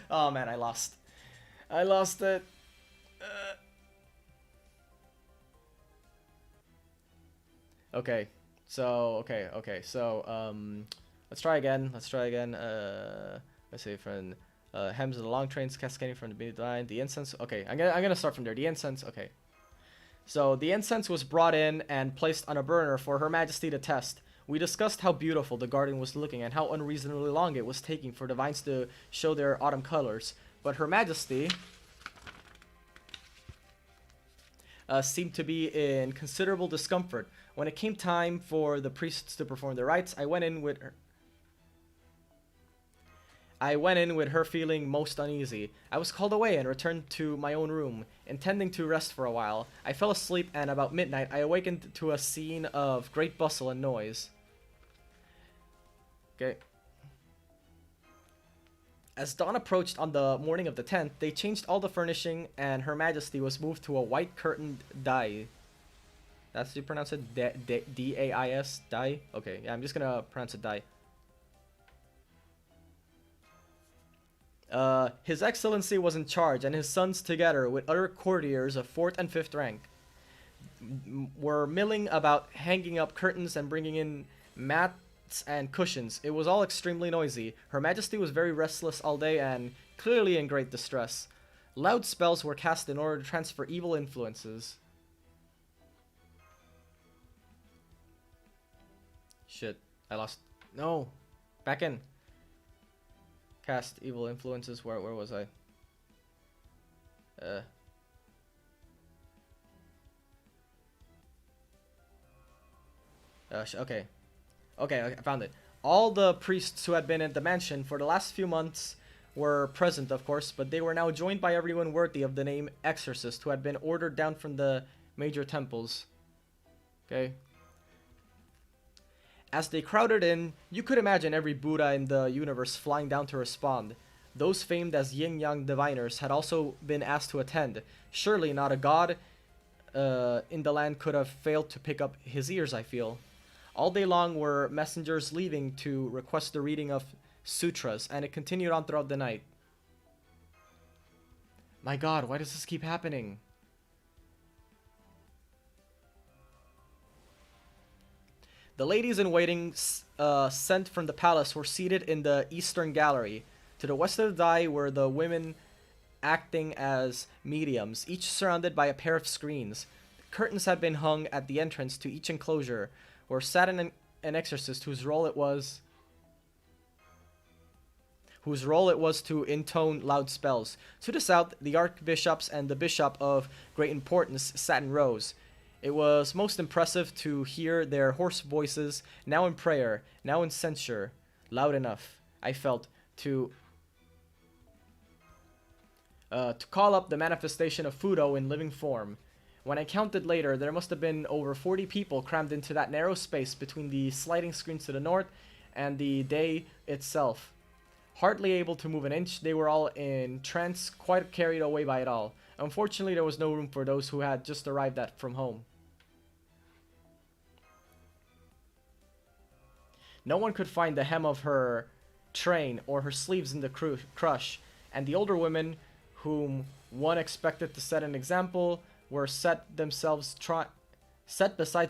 Oh man, I lost. I lost it. Okay. So, okay. So, Let's try again. Let's try again. Let's see from hems of the long trains cascading from the beneath the line. The incense. Okay, I'm gonna start from there. The incense. Okay. So the incense was brought in and placed on a burner for Her Majesty to test. We discussed how beautiful the garden was looking and how unreasonably long it was taking for the vines to show their autumn colors. But Her Majesty seemed to be in considerable discomfort. When it came time for the priests to perform their rites, I went in with her feeling most uneasy. I was called away and returned to my own room, intending to rest for a while. I fell asleep, and about midnight I awakened to a scene of great bustle and noise. Okay. As dawn approached on the morning of the 10th, they changed all the furnishing, and Her Majesty was moved to a white curtained dais. That's how you pronounce it? D-A-I-S? Dais? Okay, yeah, I'm just gonna pronounce it dais. His Excellency was in charge, and his sons, together with other courtiers of 4th and 5th rank, were milling about hanging up curtains and bringing in mats and cushions. It was all extremely noisy. Her Majesty was very restless all day and clearly in great distress. Loud spells were cast in order to transfer evil influences. Shit, I lost. No, back in. Cast evil influences. Where was I? Okay. Okay, I found it. All the priests who had been at the mansion for the last few months were present, of course, but they were now joined by everyone worthy of the name exorcist who had been ordered down from the major temples. Okay. As they crowded in, you could imagine every Buddha in the universe flying down to respond. Those famed as yin-yang diviners had also been asked to attend. Surely not a god in the land could have failed to pick up his ears, I feel. All day long were messengers leaving to request the reading of sutras, and it continued on throughout the night. My god, why does this keep happening? The ladies in waiting sent from the palace were seated in the eastern gallery. To the west of the dais were the women acting as mediums, each surrounded by a pair of screens. Curtains had been hung at the entrance to each enclosure, where sat an exorcist whose role it was to intone loud spells. To the south, the archbishops and the bishop of great importance sat in rows. It was most impressive to hear their hoarse voices, now in prayer, now in censure, loud enough, I felt, to call up the manifestation of Fudo in living form. When I counted later, there must have been over 40 people crammed into that narrow space between the sliding screens to the north and the day itself. Hardly able to move an inch, they were all in trance, quite carried away by it all. Unfortunately, there was no room for those who had just arrived from home. No one could find the hem of her train or her sleeves in the crush, and the older women, whom one expected to set an example, were set besides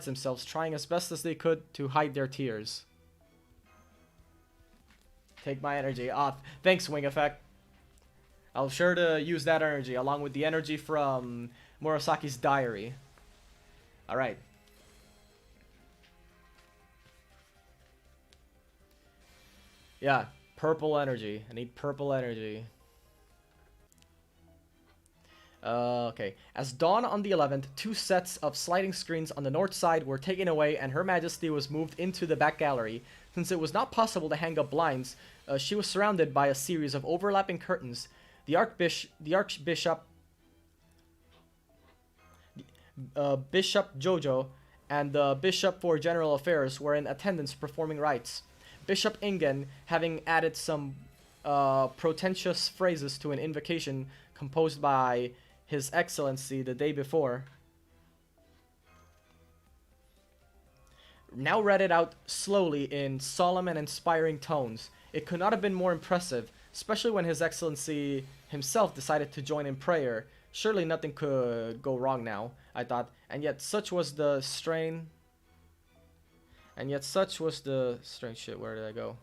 themselves, trying as best as they could to hide their tears. Take my energy off. Thanks, Wing Effect. I'll sure to use that energy along with the energy from Murasaki's diary. Alright. Yeah, purple energy. I need purple energy. Okay. As dawn on the 11th, 2 sets of sliding screens on the north side were taken away and Her Majesty was moved into the back gallery. Since it was not possible to hang up blinds, she was surrounded by a series of overlapping curtains. The Archbishop Bishop Jojo and the Bishop for General Affairs were in attendance performing rites. Bishop Ingen, having added some pretentious phrases to an invocation composed by His Excellency the day before, now read it out slowly in solemn and inspiring tones. It could not have been more impressive, especially when His Excellency himself decided to join in prayer. Surely nothing could go wrong now, I thought, and yet such was the strain. Shit, where did I go?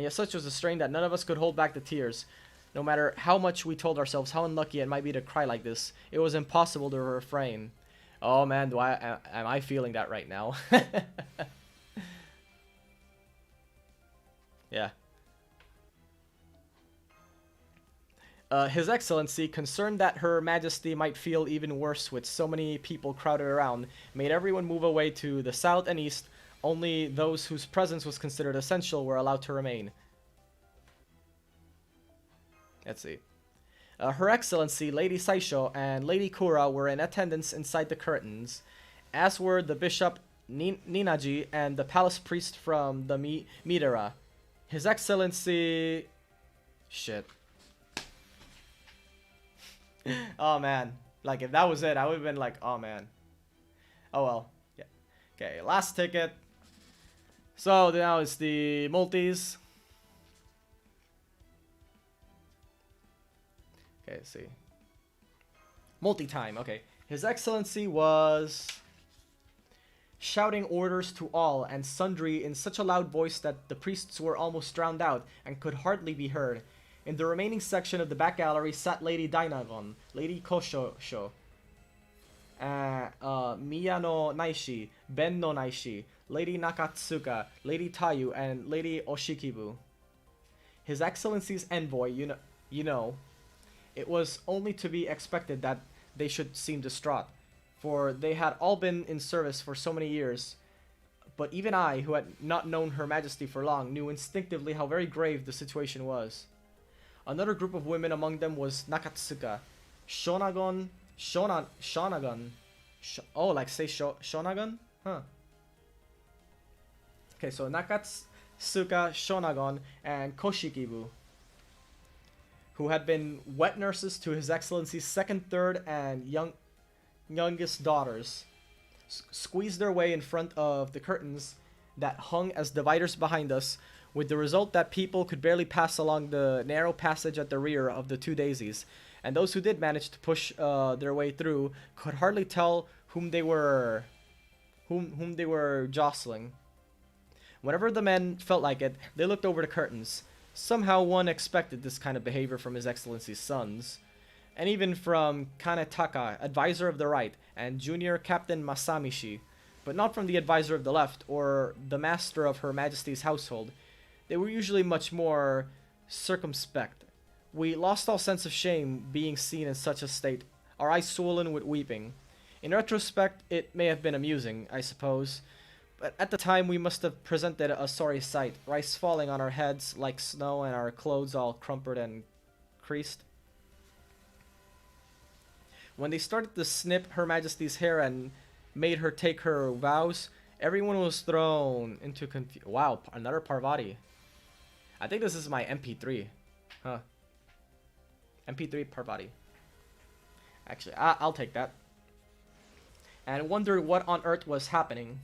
and yet such was the strain that none of us could hold back the tears. No matter how much we told ourselves how unlucky it might be to cry like this, it was impossible to refrain. Oh man, am I feeling that right now? Yeah. His Excellency, concerned that Her Majesty might feel even worse with so many people crowded around, made everyone move away to the south and east. Only those whose presence was considered essential were allowed to remain. Let's see. Her Excellency, Lady Saisho, and Lady Kura were in attendance inside the curtains, as were the Bishop Ninaji and the palace priest from the Midera. His Excellency... Shit. Oh man. Like, if that was it, I would have been like, oh man. Oh well. Yeah. Okay, last ticket. So now it's the multis. Okay, let's see. Multi-time, okay. His Excellency was shouting orders to all and sundry in such a loud voice that the priests were almost drowned out and could hardly be heard. In the remaining section of the back gallery sat Lady Dainagon, Lady Koshosho, Miyano Naishi, Ben no Naishi, Lady Nakatsuka, Lady Tayu, and Lady Oshikibu. His Excellency's envoy, you know, it was only to be expected that they should seem distraught, for they had all been in service for so many years. But even I, who had not known Her Majesty for long, knew instinctively how very grave the situation was. Another group of women among them was Nakatsuka, Shonagon, oh, like say Shonagon? Huh. Okay, so Nakatsuka, Shonagon, and Koshikibu, who had been wet nurses to His Excellency's second, third, and youngest daughters, squeezed their way in front of the curtains that hung as dividers behind us, with the result that people could barely pass along the narrow passage at the rear of the two daisies, and those who did manage to push their way through could hardly tell whom they were jostling. Whenever the men felt like it, they looked over the curtains. Somehow one expected this kind of behavior from His Excellency's sons, and even from Kanetaka, advisor of the right, and junior Captain Masamishi, but not from the advisor of the left, or the master of Her Majesty's household. They were usually much more circumspect. We lost all sense of shame being seen in such a state, our eyes swollen with weeping. In retrospect, it may have been amusing, I suppose, but at the time we must have presented a sorry sight, rice falling on our heads like snow and our clothes all crumpled and creased. When they started to snip Her Majesty's hair and made her take her vows, everyone was thrown into confusion. Wow, another Parvati. I think this is my MP3. Huh. MP3 Parvati. Actually, I'll take that. And wondered what on earth was happening.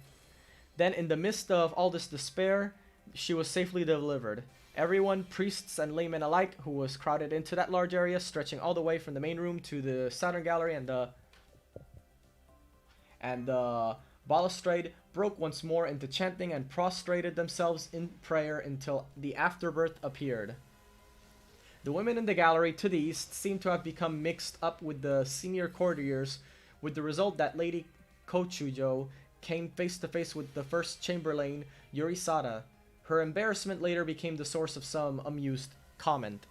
Then, in the midst of all this despair, she was safely delivered. Everyone, priests and laymen alike, who was crowded into that large area, stretching all the way from the main room to the southern gallery and the balustrade, broke once more into chanting and prostrated themselves in prayer until the afterbirth appeared. The women in the gallery to the east seemed to have become mixed up with the senior courtiers, with the result that Lady Kochujo came face to face with the first chamberlain, Yurisada. Her embarrassment later became the source of some amused comment.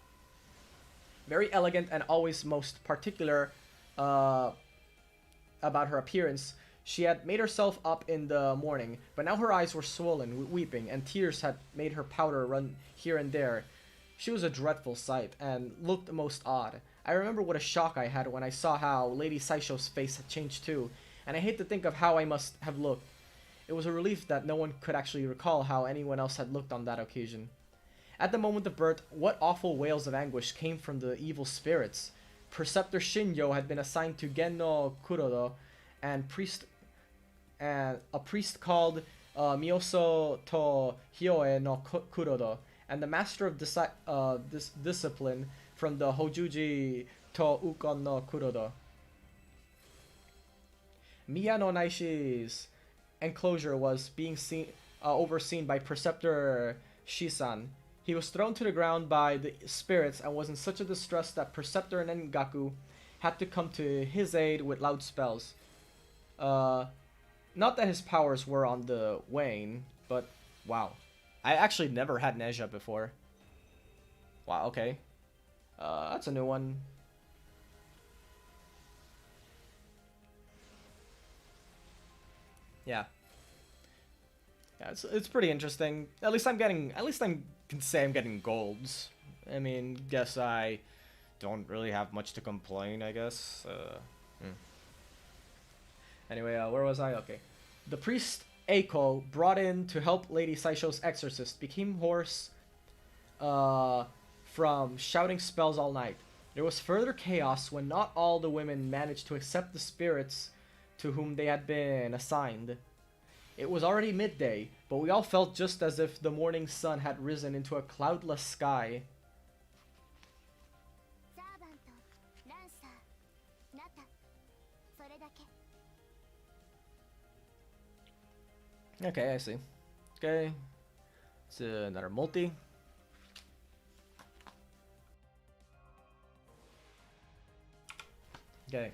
Very elegant and always most particular about her appearance, she had made herself up in the morning, but now her eyes were swollen with weeping, and tears had made her powder run here and there. She was a dreadful sight, and looked most odd. I remember what a shock I had when I saw how Lady Saisho's face had changed too, and I hate to think of how I must have looked. It was a relief that no one could actually recall how anyone else had looked on that occasion. At the moment of birth, what awful wails of anguish came from the evil spirits. Preceptor Shinyo had been assigned to Genno Kurodo, and a priest called Miyoso to Hyoe no Kurodo, and the master of this discipline from the Hojuji to Ukon no Kurodo. Miyano Naishi's enclosure was being overseen by Preceptor Shisan. He was thrown to the ground by the spirits and was in such a distress that Preceptor Nengaku had to come to his aid with loud spells. Not that his powers were on the wane, but wow. I actually never had Neja before. Wow, okay. That's a new one. Yeah. Yeah, it's pretty interesting. At least I can say I'm getting golds. I mean, guess I don't really have much to complain, I guess. Anyway, where was I? Okay. The priest Eiko, brought in to help Lady Saisho's exorcist, became hoarse from shouting spells all night. There was further chaos when not all the women managed to accept the spirits to whom they had been assigned. It was already midday, but we all felt just as if the morning sun had risen into a cloudless sky. Okay, I see. Okay. It's another multi. Okay.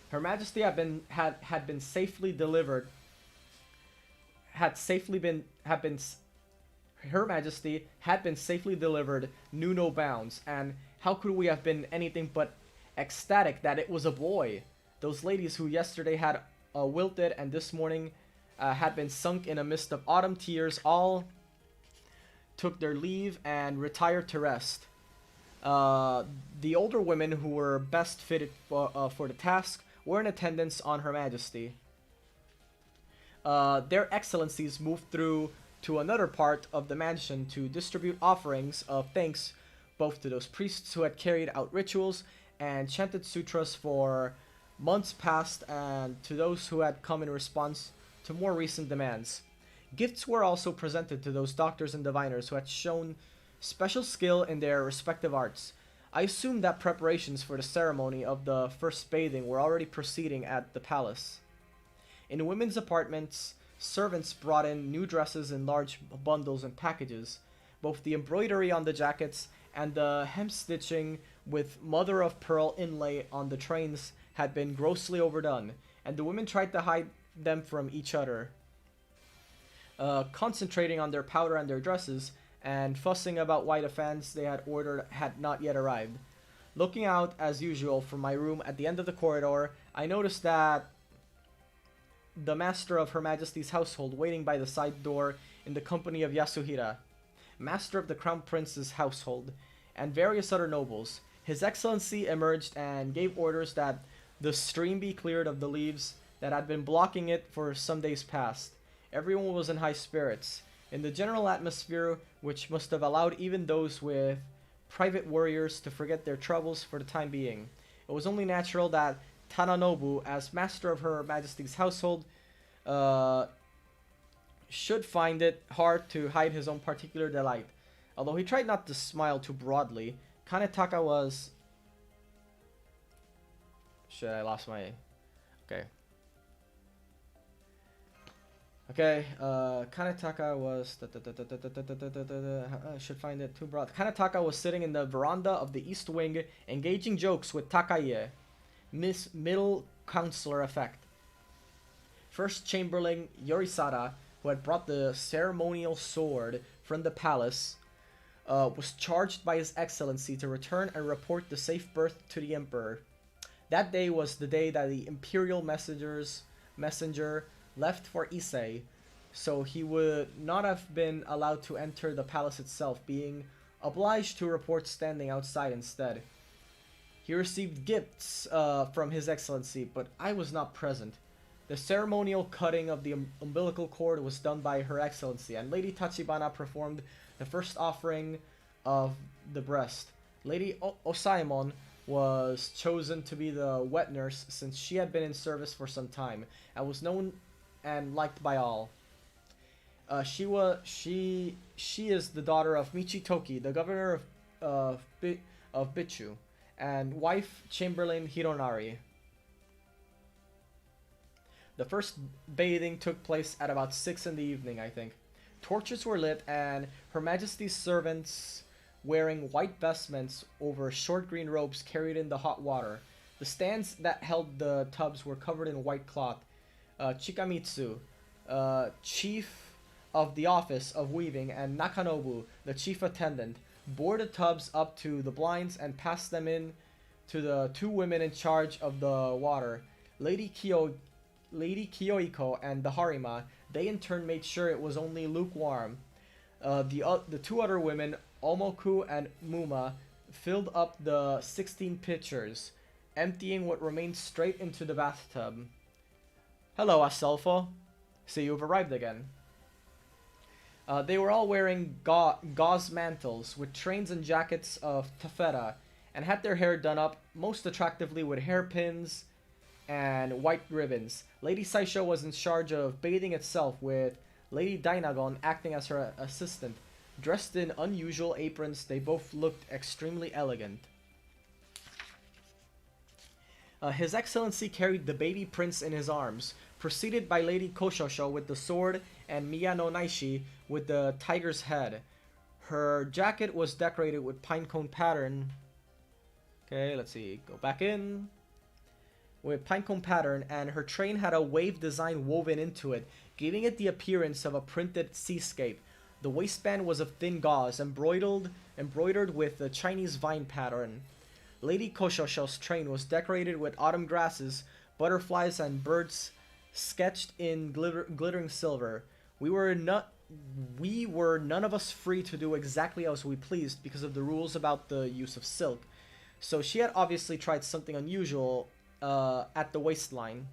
Her Majesty had been safely delivered. Her Majesty had been safely delivered, knew no bounds, and how could we have been anything but ecstatic that it was a boy? Those ladies who yesterday had wilted and this morning had been sunk in a mist of autumn tears all took their leave and retired to rest. The older women who were best fitted for the task were in attendance on Her Majesty. Their excellencies moved through to another part of the mansion to distribute offerings of thanks both to those priests who had carried out rituals and chanted sutras for months past and to those who had come in response to more recent demands. Gifts were also presented to those doctors and diviners who had shown special skill in their respective arts. I assume that preparations for the ceremony of the first bathing were already proceeding at the palace. In women's apartments, servants brought in new dresses in large bundles and packages. Both the embroidery on the jackets and the hem-stitching with mother-of-pearl inlay on the trains had been grossly overdone, and the women tried to hide them from each other. Concentrating on their powder and their dresses, and fussing about why the fans they had ordered had not yet arrived. Looking out, as usual, from my room at the end of the corridor, I noticed that the master of Her Majesty's household waiting by the side door in the company of Yasuhira, master of the Crown Prince's household, and various other nobles. His Excellency emerged and gave orders that the stream be cleared of the leaves that had been blocking it for some days past. Everyone was in high spirits. In the general atmosphere, which must have allowed even those with private warriors to forget their troubles for the time being. It was only natural that Tananobu, as master of Her Majesty's household, should find it hard to hide his own particular delight. Although he tried not to smile too broadly, Kanetaka was... Shit, I lost my... Okay. Okay, Kanetaka was... I should find it too broad. Kanetaka was sitting in the veranda of the East Wing, engaging jokes with Takaie, Miss Middle Counselor effect. First Chamberlain Yorisada, who had brought the ceremonial sword from the palace, was charged by His Excellency to return and report the safe birth to the Emperor. That day was the day that the Imperial messenger left for Issei, so he would not have been allowed to enter the palace itself, being obliged to report standing outside instead. He received gifts from His Excellency, but I was not present. The ceremonial cutting of the umbilical cord was done by Her Excellency, and Lady Tachibana performed the first offering of the breast. Lady Osaemon was chosen to be the wet nurse since she had been in service for some time and was known and liked by all. She is the daughter of Michitoki, the governor of Bichu, and wife Chamberlain Hironari. The first bathing took place at about 6 in the evening, I think. Torches were lit, and Her Majesty's servants, wearing white vestments over short green robes, carried in the hot water. The stands that held the tubs were covered in white cloth. Chikamitsu, chief of the office of weaving, and Nakanobu, the chief attendant, bore the tubs up to the blinds and passed them in to the two women in charge of the water, Lady Kyoiko and the Harima. They in turn made sure it was only lukewarm. The two other women, Omoku and Muma, filled up the 16 pitchers, emptying what remained straight into the bathtub. Hello, Aselfo. See, you've arrived again. They were all wearing gauze mantles with trains and jackets of taffeta, and had their hair done up most attractively with hairpins and white ribbons. Lady Saisho was in charge of bathing itself, with Lady Dainagon acting as her assistant. Dressed in unusual aprons, they both looked extremely elegant. His Excellency carried the baby prince in his arms, preceded by Lady Koshosho with the sword and Miyano Naishi with the tiger's head. Her jacket was decorated with pinecone pattern. Okay, let's see. Go back in. With pinecone pattern, and her train had a wave design woven into it, giving it the appearance of a printed seascape. The waistband was of thin gauze, embroidered with the Chinese vine pattern. Lady Koshosho's train was decorated with autumn grasses, butterflies, and birds sketched in glittering silver. We were none of us free to do exactly as we pleased because of the rules about the use of silk. So she had obviously tried something unusual at the waistline.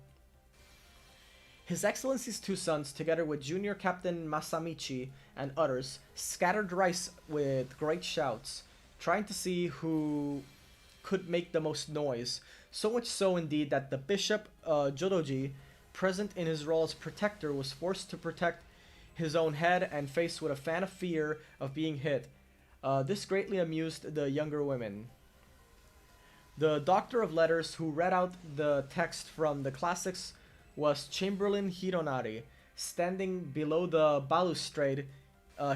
His Excellency's two sons, together with Junior Captain Masamichi and others, scattered rice with great shouts, trying to see who could make the most noise. So much so indeed that the Bishop Jodoji, present in his role as protector, was forced to protect his own head and face with a fan of fear of being hit. This greatly amused the younger women. The Doctor of Letters, who read out the text from the classics, was Chamberlain Hironari. Standing below the balustrade,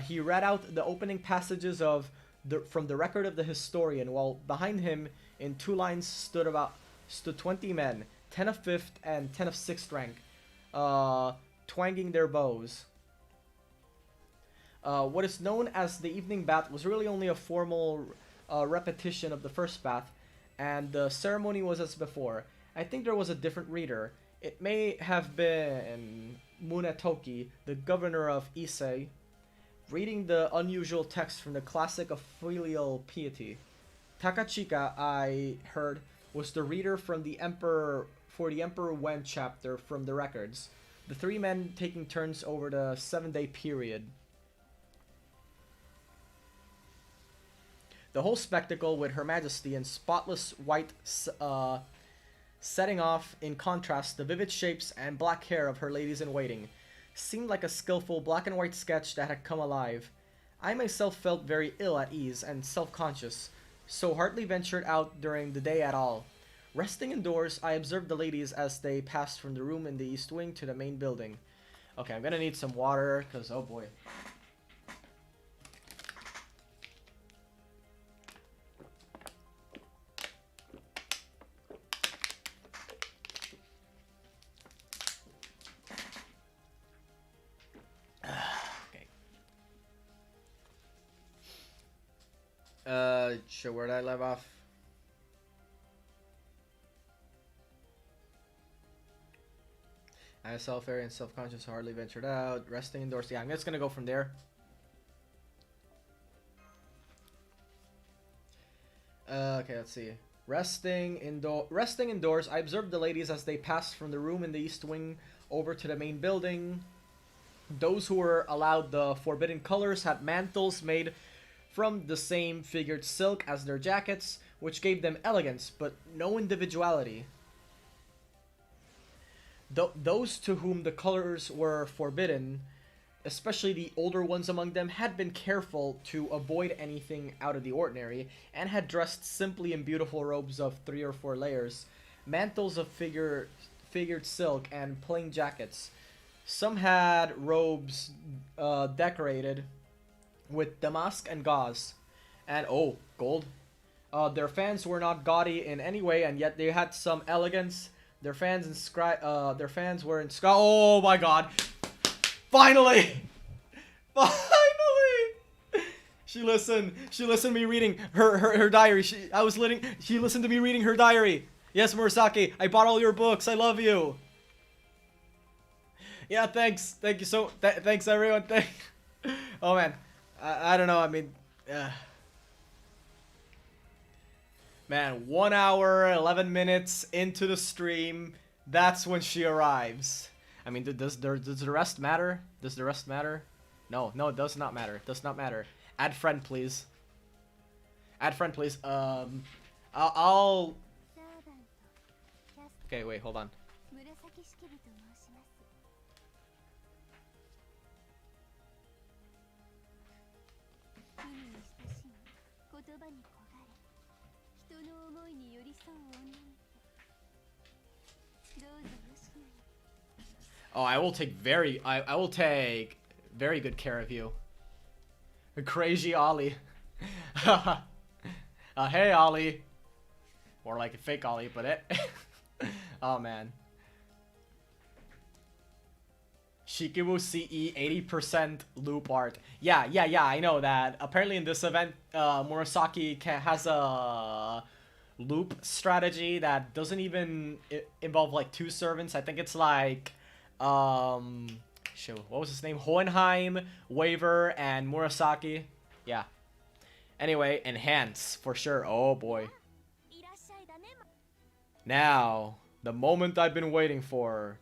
he read out the opening passages from the record of the historian, while behind him, in two lines, stood 20 men, 10 of 5th and 10 of 6th rank, twanging their bows. What is known as the evening bath was really only a formal repetition of the first bath, and the ceremony was as before. I think there was a different reader. It may have been Munetoki, the governor of Ise, reading the unusual text from the classic of filial piety. Takachika, I heard, was the reader from the Emperor Wen chapter from the records, the three men taking turns over the 7-day period. The whole spectacle, with Her Majesty in spotless white, setting off in contrast the vivid shapes and black hair of her ladies-in-waiting, seemed like a skillful black and white sketch that had come alive. I myself felt very ill at ease and self-conscious, so hardly ventured out during the day at all. Resting indoors, I observed the ladies as they passed from the room in the east wing to the main building. Okay, I'm gonna need some water, because oh boy. Sure, where did I leave off? I was self-aware and self-conscious, hardly ventured out, resting indoors. Yeah, I'm just gonna go from there. Okay, let's see. Resting indoors, I observed the ladies as they passed from the room in the east wing over to the main building. Those who were allowed the forbidden colors had mantles made from the same figured silk as their jackets, which gave them elegance, but no individuality. Those to whom the colors were forbidden, especially the older ones among them, had been careful to avoid anything out of the ordinary, and had dressed simply in beautiful robes of 3 or 4 layers, mantles of figured silk, and plain jackets. Some had robes decorated with damask and gauze. And oh, gold. Their fans were not gaudy in any way, and yet they had some elegance. Their fans were in sky. Oh my god! Finally! Finally! She listened. She listened to me reading her diary. She listened to me reading her diary. Yes, Murasaki, I bought all your books. I love you. Yeah, thanks. Thank you so. Thanks everyone. Oh man, I don't know. I mean, man, 1 hour 11 minutes into the stream, that's when she arrives. I mean, does the rest matter? Does the rest matter? No, it does not matter. It does not matter. Add friend, please. Add friend, please. I'll. Okay, wait, hold on. Murasaki Shikibu と申します。海に親しみ、言葉に焦がれ、人の思いに寄り添う女にて。どうぞよしなに。Oh, I will take very good care of you. Crazy Ollie. Hey Ollie. More like a fake Ollie, but it. Oh man. Shikibu CE 80% loop art. Yeah, I know that. Apparently in this event, Murasaki has a loop strategy that doesn't even involve like 2 servants. I think it's like, shoot, what was his name? Hohenheim, Waver, and Murasaki. Yeah. Anyway, enhance for sure. Oh boy. Now, the moment I've been waiting for.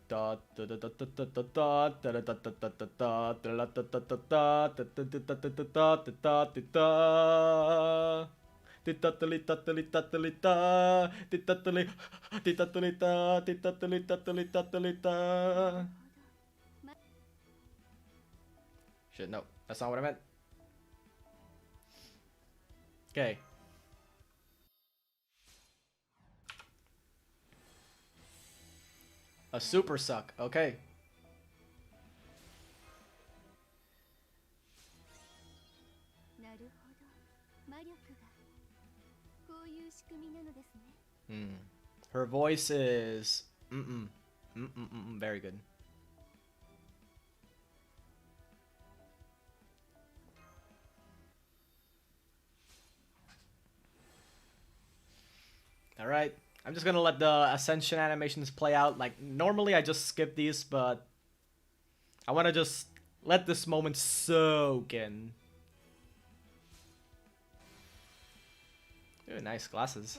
Shit, no, that's not what I meant. Okay. A super suck, okay. Her voice is very good. All right. I'm just gonna let the ascension animations play out. Like, normally I just skip these, but I want to just let this moment soak in. Ooh, nice glasses.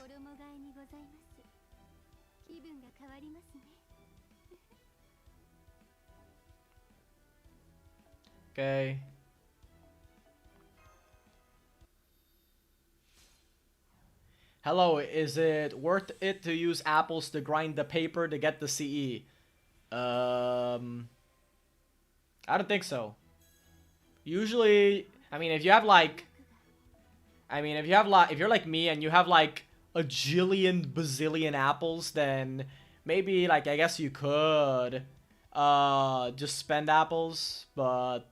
Okay. Hello, is it worth it to use apples to grind the paper to get the CE? I don't think so. Usually, I mean, if you have like, if you're like me and you have like a jillion bazillion apples, then maybe like I guess you could just spend apples, but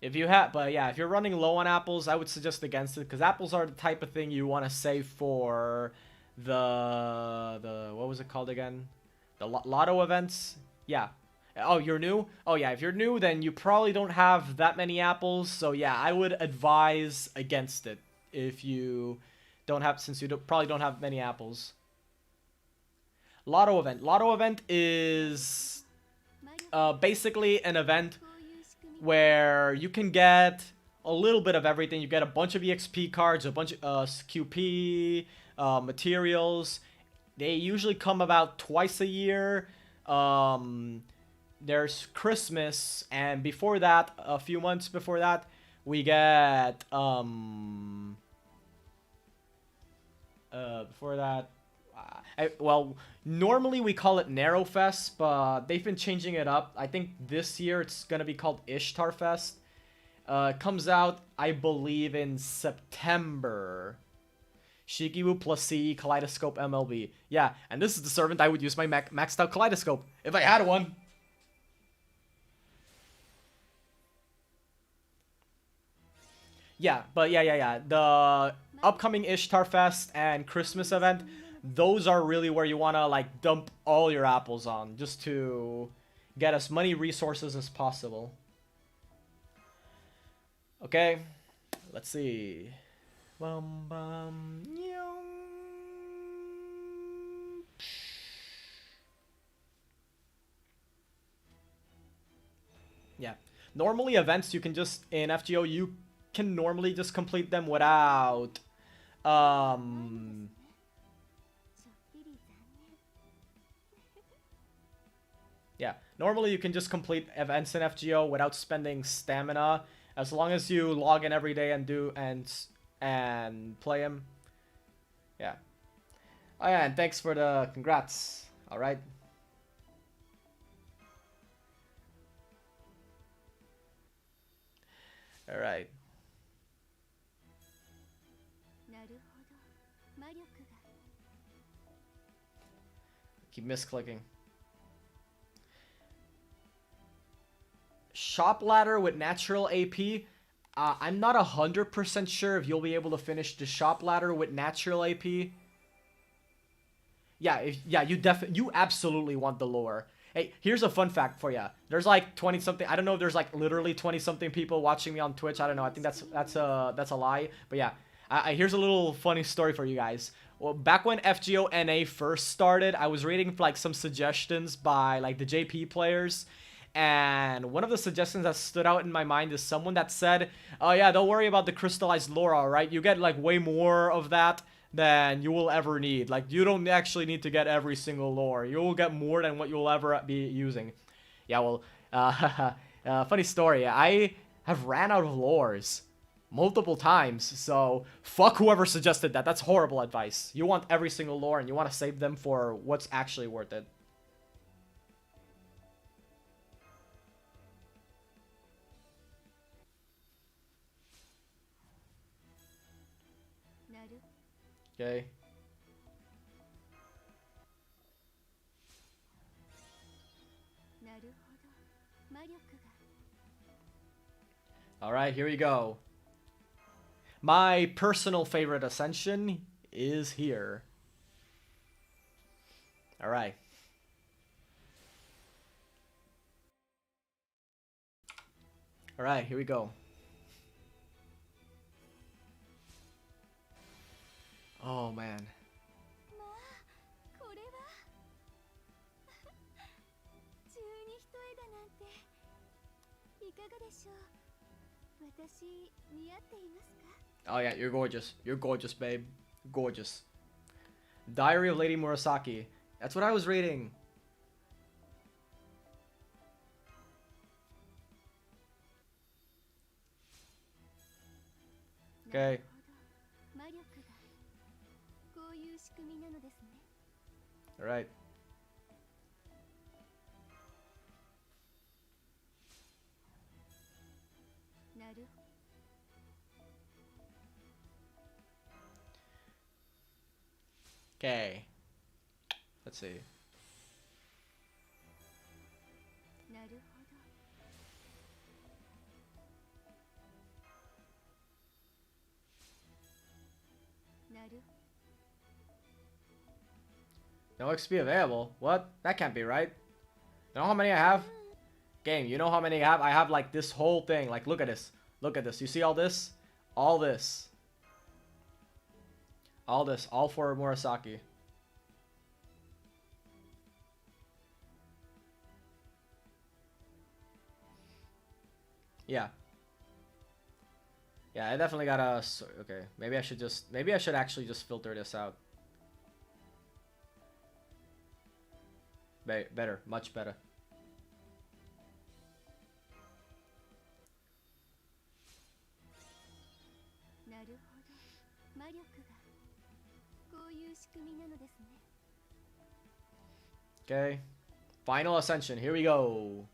if you're running low on apples, I would suggest against it, because apples are the type of thing you want to save for the what was it called again? The lotto events? Yeah. Oh, you're new? Oh yeah, if you're new, then you probably don't have that many apples, so yeah, I would advise against it if you don't have, since you probably don't have many apples. Lotto event. Lotto event is basically an event where you can get a little bit of everything. You get a bunch of EXP cards, a bunch of QP, materials. They usually come about twice a year. There's Christmas, and before that, a few months before that, we get, before that, well, normally we call it Narrow Fest, but they've been changing it up. I think this year it's gonna be called Ishtar Fest. It comes out, I believe, in September. Shikibu plus CE Kaleidoscope MLB. Yeah, and this is the servant I would use my maxed out Kaleidoscope if I had one. Yeah, but yeah. The upcoming Ishtar Fest and Christmas event, those are really where you want to like dump all your apples on just to get as many resources as possible. Okay, let's see. Bum, bum, yeah. Normally events you can just in FGO you can normally just complete them without yeah, normally you can just complete events in FGO without spending stamina as long as you log in every day and do and play them. Yeah. Oh yeah, and thanks for the congrats. All right. All right. Keep misclicking. Shop ladder with natural AP. I'm not 100% sure if you'll be able to finish the shop ladder with natural AP. Yeah, you absolutely want the lore. Hey, here's a fun fact for you. There's like 20 something. I don't know if there's like literally 20 something people watching me on Twitch. I don't know. I think that's a lie. But yeah, here's a little funny story for you guys. Well, back when FGO NA first started, I was reading like some suggestions by like the JP players. And one of the suggestions that stood out in my mind is someone that said, "Oh yeah, don't worry about the crystallized lore, alright? You get like way more of that than you will ever need. Like, you don't actually need to get every single lore. You will get more than what you'll ever be using." Yeah, well, funny story. I have ran out of lores multiple times, so fuck whoever suggested that. That's horrible advice. You want every single lore and you want to save them for what's actually worth it. Okay. Alright, here we go. My personal favorite ascension is here. Alright. Alright, here we go. Oh man. Oh yeah, you're gorgeous. You're gorgeous, babe. Gorgeous. Diary of Lady Murasaki. That's what I was reading. Okay. Alright. Okay. Let's see. No XP available? What? That can't be right. You know how many I have? Game, you know how many I have? I have like this whole thing. Like, look at this. Look at this. You see all this? All this. All this. All for Murasaki. Yeah. Yeah, I definitely gotta... Okay, maybe I should just... Maybe I should actually just filter this out. Better. Much better. Okay. Final Ascension. Here we go.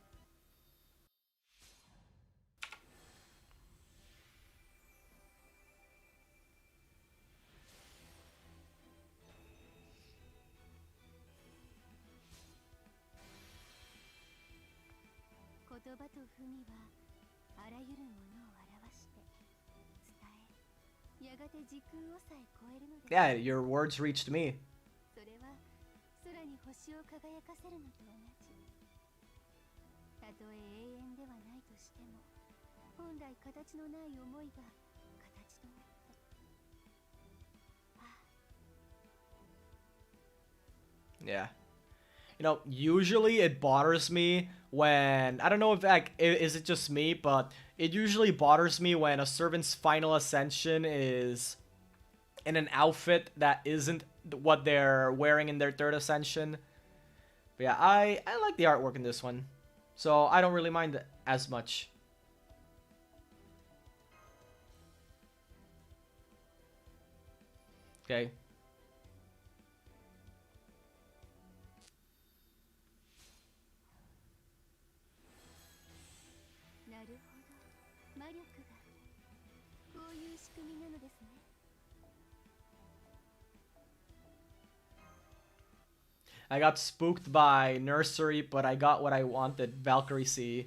やがて時空をさえ超えるのです。 Yeah, your words reached me. それは空に星を輝かせるのと同じ。たとえ永遠ではないとしても、本来形のない思いが形となって。Yeah. You know, usually it bothers me when, I don't know if like is it just me, but it usually bothers me when a servant's final ascension is in an outfit that isn't what they're wearing in their third ascension. But yeah, I like the artwork in this one, so I don't really mind it as much. Okay. I got spooked by Nursery, but I got what I wanted, Valkyrie CE.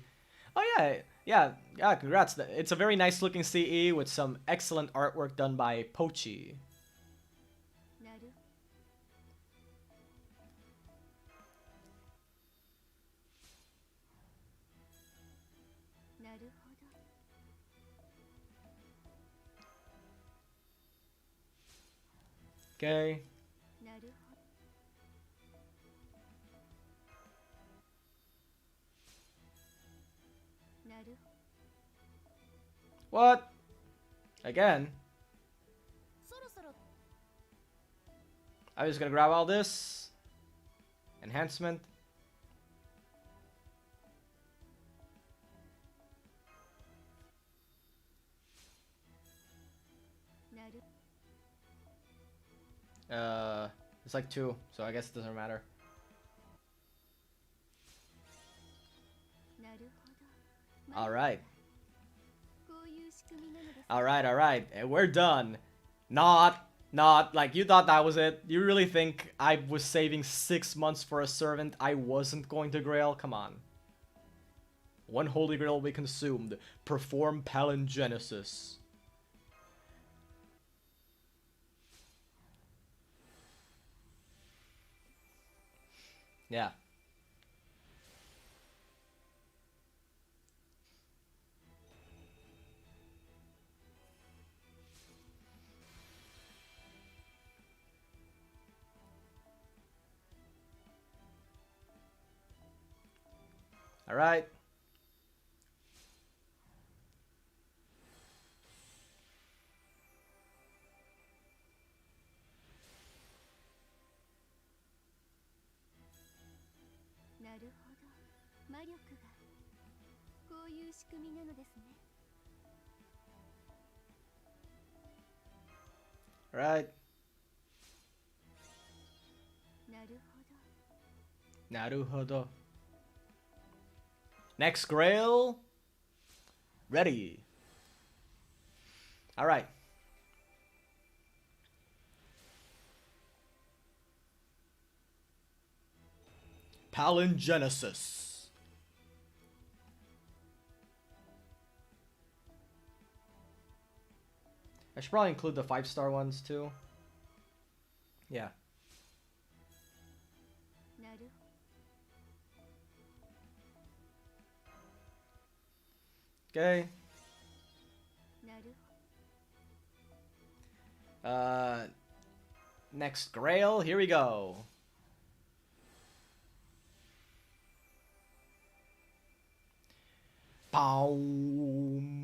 Oh yeah, congrats. It's a very nice looking CE with some excellent artwork done by Pochi. Okay. What? Again? I'm just gonna grab all this. Enhancement. It's like 2, so I guess it doesn't matter. Alright. Alright. We're done. Not like you thought that was it. You really think I was saving 6 months for a servant I wasn't going to grail? Come on. 1 holy grail will be consumed. Perform palingenesis. Yeah. Alright. Alright. Naruhodo. Next grail. Ready. Alright. Palingenesis. I should probably include the 5-star ones too. Yeah. Okay. Next grail. Here we go. Boom.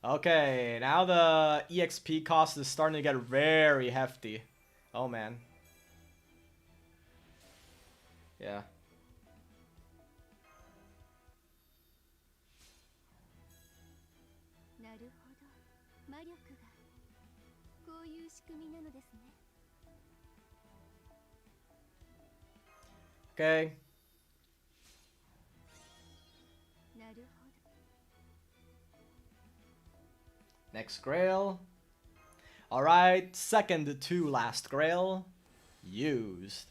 Okay, now the EXP cost is starting to get very hefty. Oh man. Yeah. Okay. Next grail. Alright, second to last grail. Used.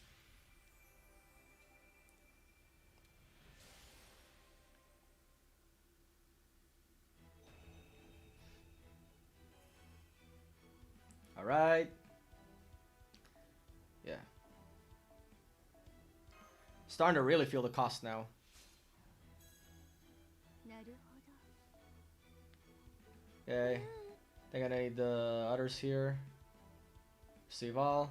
Alright. Yeah. Starting to really feel the cost now. Okay. I think I need the others here. Save all.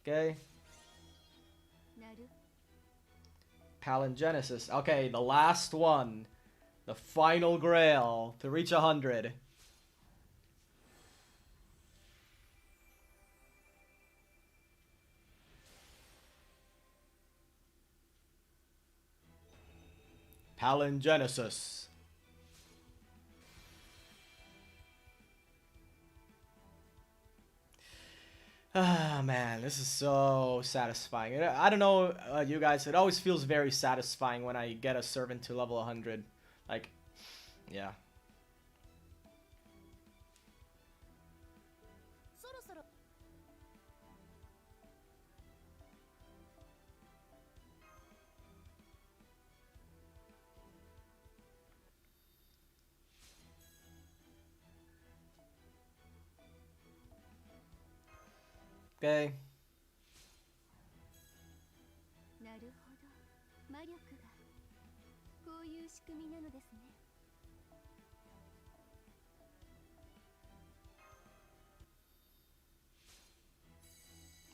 Okay. Palingenesis. Okay, the last one. The final grail to reach 100. Palingenesis. Ah, man, this is so satisfying. I don't know, you guys, it always feels very satisfying when I get a servant to level 100. Like, yeah. Okay.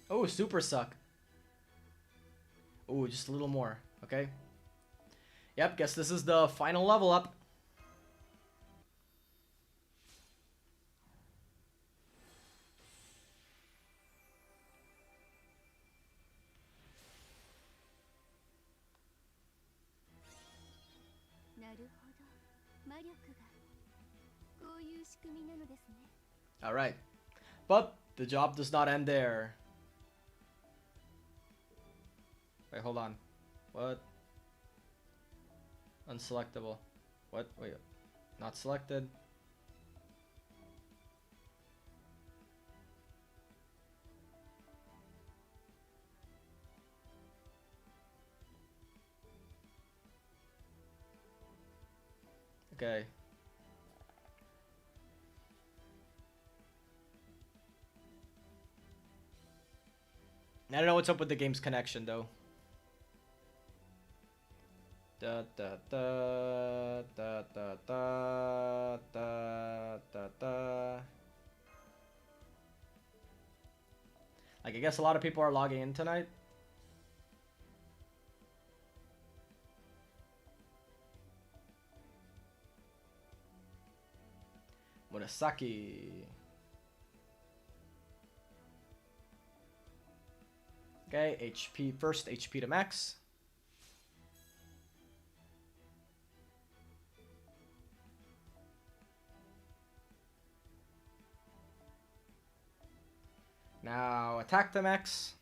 Oh, super suck. Oh, just a little more. Okay. Yep, guess this is the final level up. Alright. But the job does not end there. Wait, hold on. What? Unselectable. What? Wait. Not selected. Okay. I don't know what's up with the game's connection though. Da da da da da da da da da. Like, I guess a lot of people are logging in tonight. Murasaki. Okay, HP first, HP to max. Now attack to max.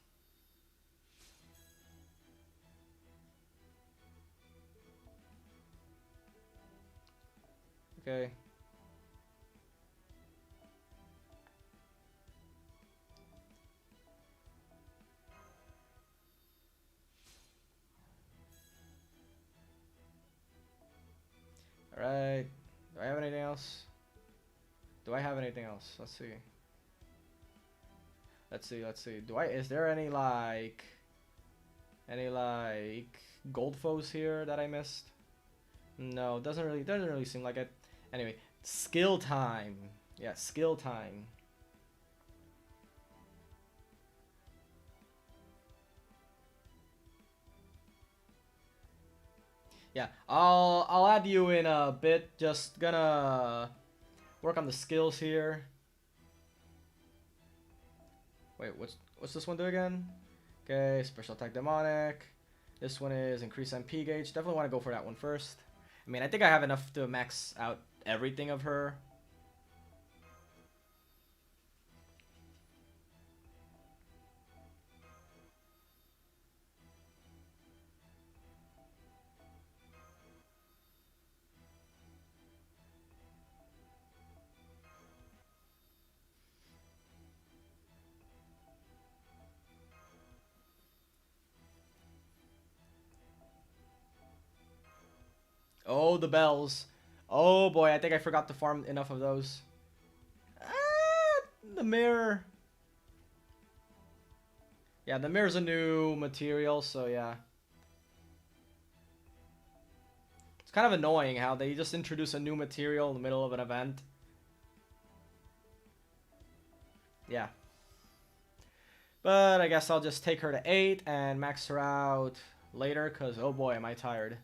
Okay. Alright. Do I have anything else? Do I have anything else? Let's see. Let's see. Is there any like gold foes here that I missed? No, doesn't really seem like it. Anyway, skill time. Yeah, skill time. Yeah, I'll add you in a bit. Just gonna work on the skills here. Wait, what's this one do again? Okay, special attack demonic. This one is increase MP gauge. Definitely want to go for that one first. I mean, I think I have enough to max out everything of her. Oh, the bells. Oh boy, I think I forgot to farm enough of those. Ah, the mirror. Yeah, the mirror's a new material, so yeah. It's kind of annoying how they just introduce a new material in the middle of an event. Yeah. But I guess I'll just take her to 8 and max her out later, because oh boy, am I tired.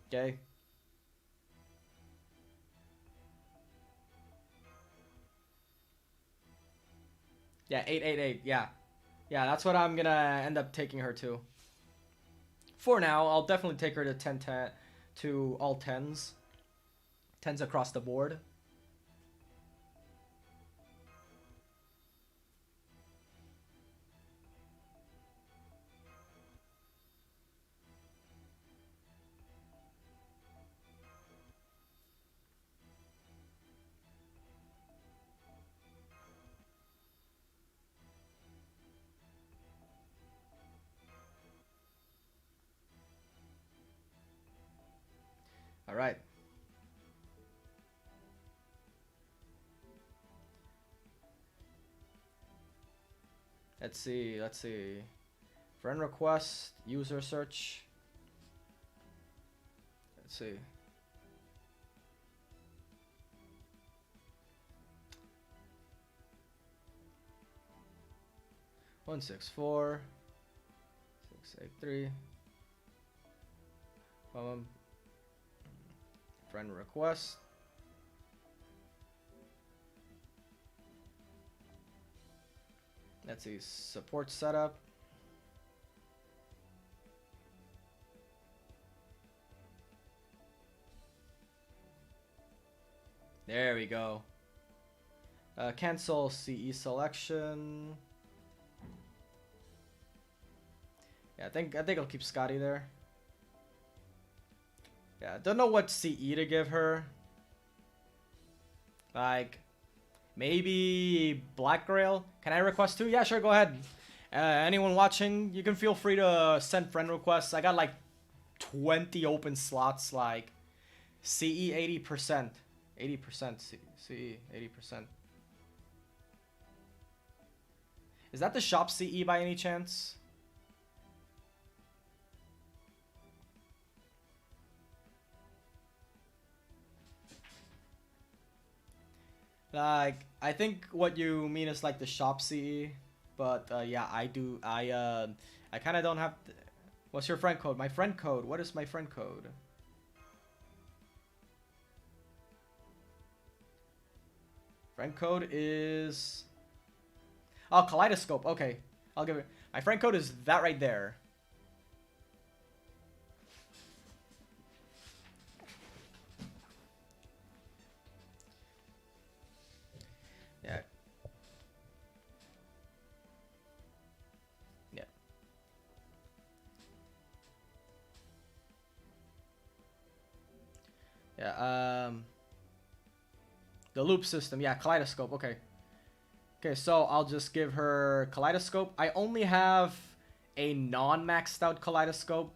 Okay. Yeah, 888. Yeah. Yeah, that's what I'm gonna end up taking her to. For now, I'll definitely take her to 10 to all 10s. 10s across the board. All right. Let's see. Let's see. Friend request, user search. Let's see. One 6 4 6 8 3. Friend request. Let's see. Support setup. There we go. Cancel CE selection. Yeah, I think I'll keep Scotty there. Yeah, don't know what CE to give her. Like, maybe Black Grail. Can I request too? Yeah, sure, go ahead. Anyone watching, you can feel free to send friend requests. I got like 20 open slots. Like, CE 80%. 80% CE 80%. Is that the shop CE by any chance? Like, I think what you mean is like the shop CE, but yeah, I kind of don't have. What's your friend code? My friend code. What is my friend code? Friend code is. Oh, Kaleidoscope. Okay, I'll give it. My friend code is that right there. Yeah. Yeah. Yeah. The loop system. Yeah, Kaleidoscope. Okay. Okay, so I'll just give her Kaleidoscope. I only have a non-maxed out Kaleidoscope.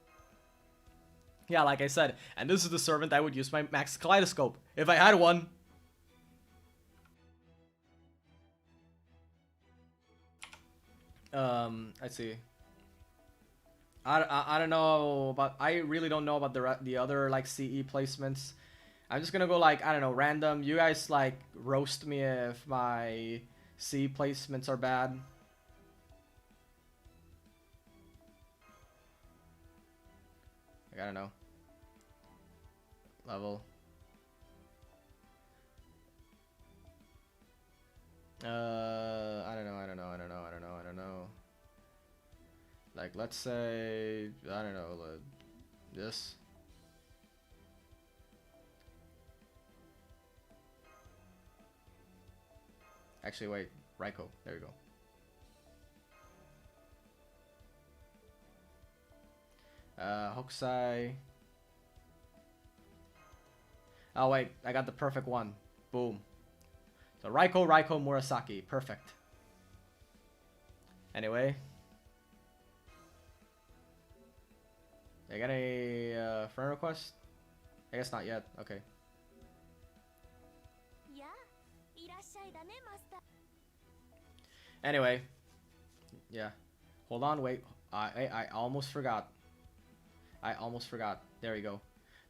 Yeah, like I said, and this is the servant I would use my max Kaleidoscope if I had one. Let's see. I don't know, but I really don't know about the other like CE placements. I'm just gonna go like, I don't know, random. You guys like roast me if my CE placements are bad. Like, I don't know. Level. I don't know. Like, let's say, I don't know, this. Actually, wait, Raiko. There you go. Hokusai. Oh wait, I got the perfect one. Boom. So Raiko, Murasaki. Perfect. Anyway. I got a friend request? I guess not yet. Okay. Anyway. Yeah. Hold on, wait. I almost forgot. There we go.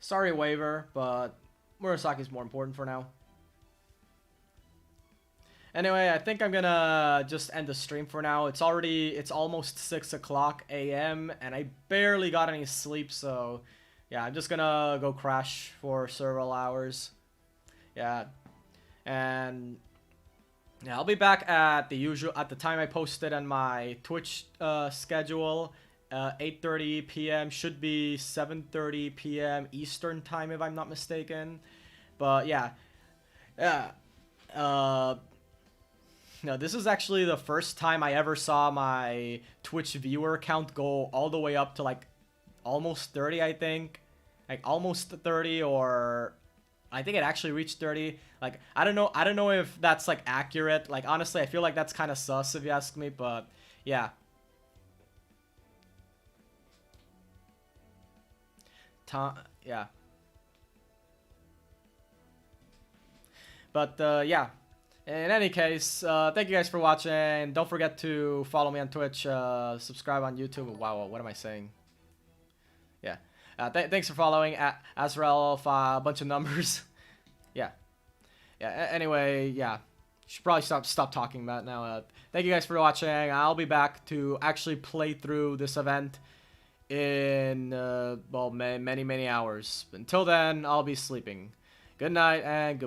Sorry, waiver, but Murasaki's more important for now. Anyway, I think I'm gonna just end the stream for now. It's almost 6 o'clock a.m. and I barely got any sleep, so yeah, I'm just gonna go crash for several hours. Yeah, and yeah, I'll be back at the time I posted on my Twitch schedule. 8:30 p.m. should be 7:30 p.m. Eastern time if I'm not mistaken. But yeah, no, this is actually the first time I ever saw my Twitch viewer count go all the way up to like almost 30, I think. Like almost 30, or I think it actually reached 30. Like I don't know if that's like accurate. Like honestly, I feel like that's kind of sus if you ask me, but yeah. Yeah. But yeah. In any case, thank you guys for watching. Don't forget to follow me on Twitch, subscribe on YouTube. Wow, what am I saying? Yeah. Thanks for following. Azrael, a bunch of numbers. Yeah. Yeah. Anyway, yeah. Should probably stop talking about it now. Thank you guys for watching. I'll be back to actually play through this event in well, many hours. Until then, I'll be sleeping. Good night and goodbye.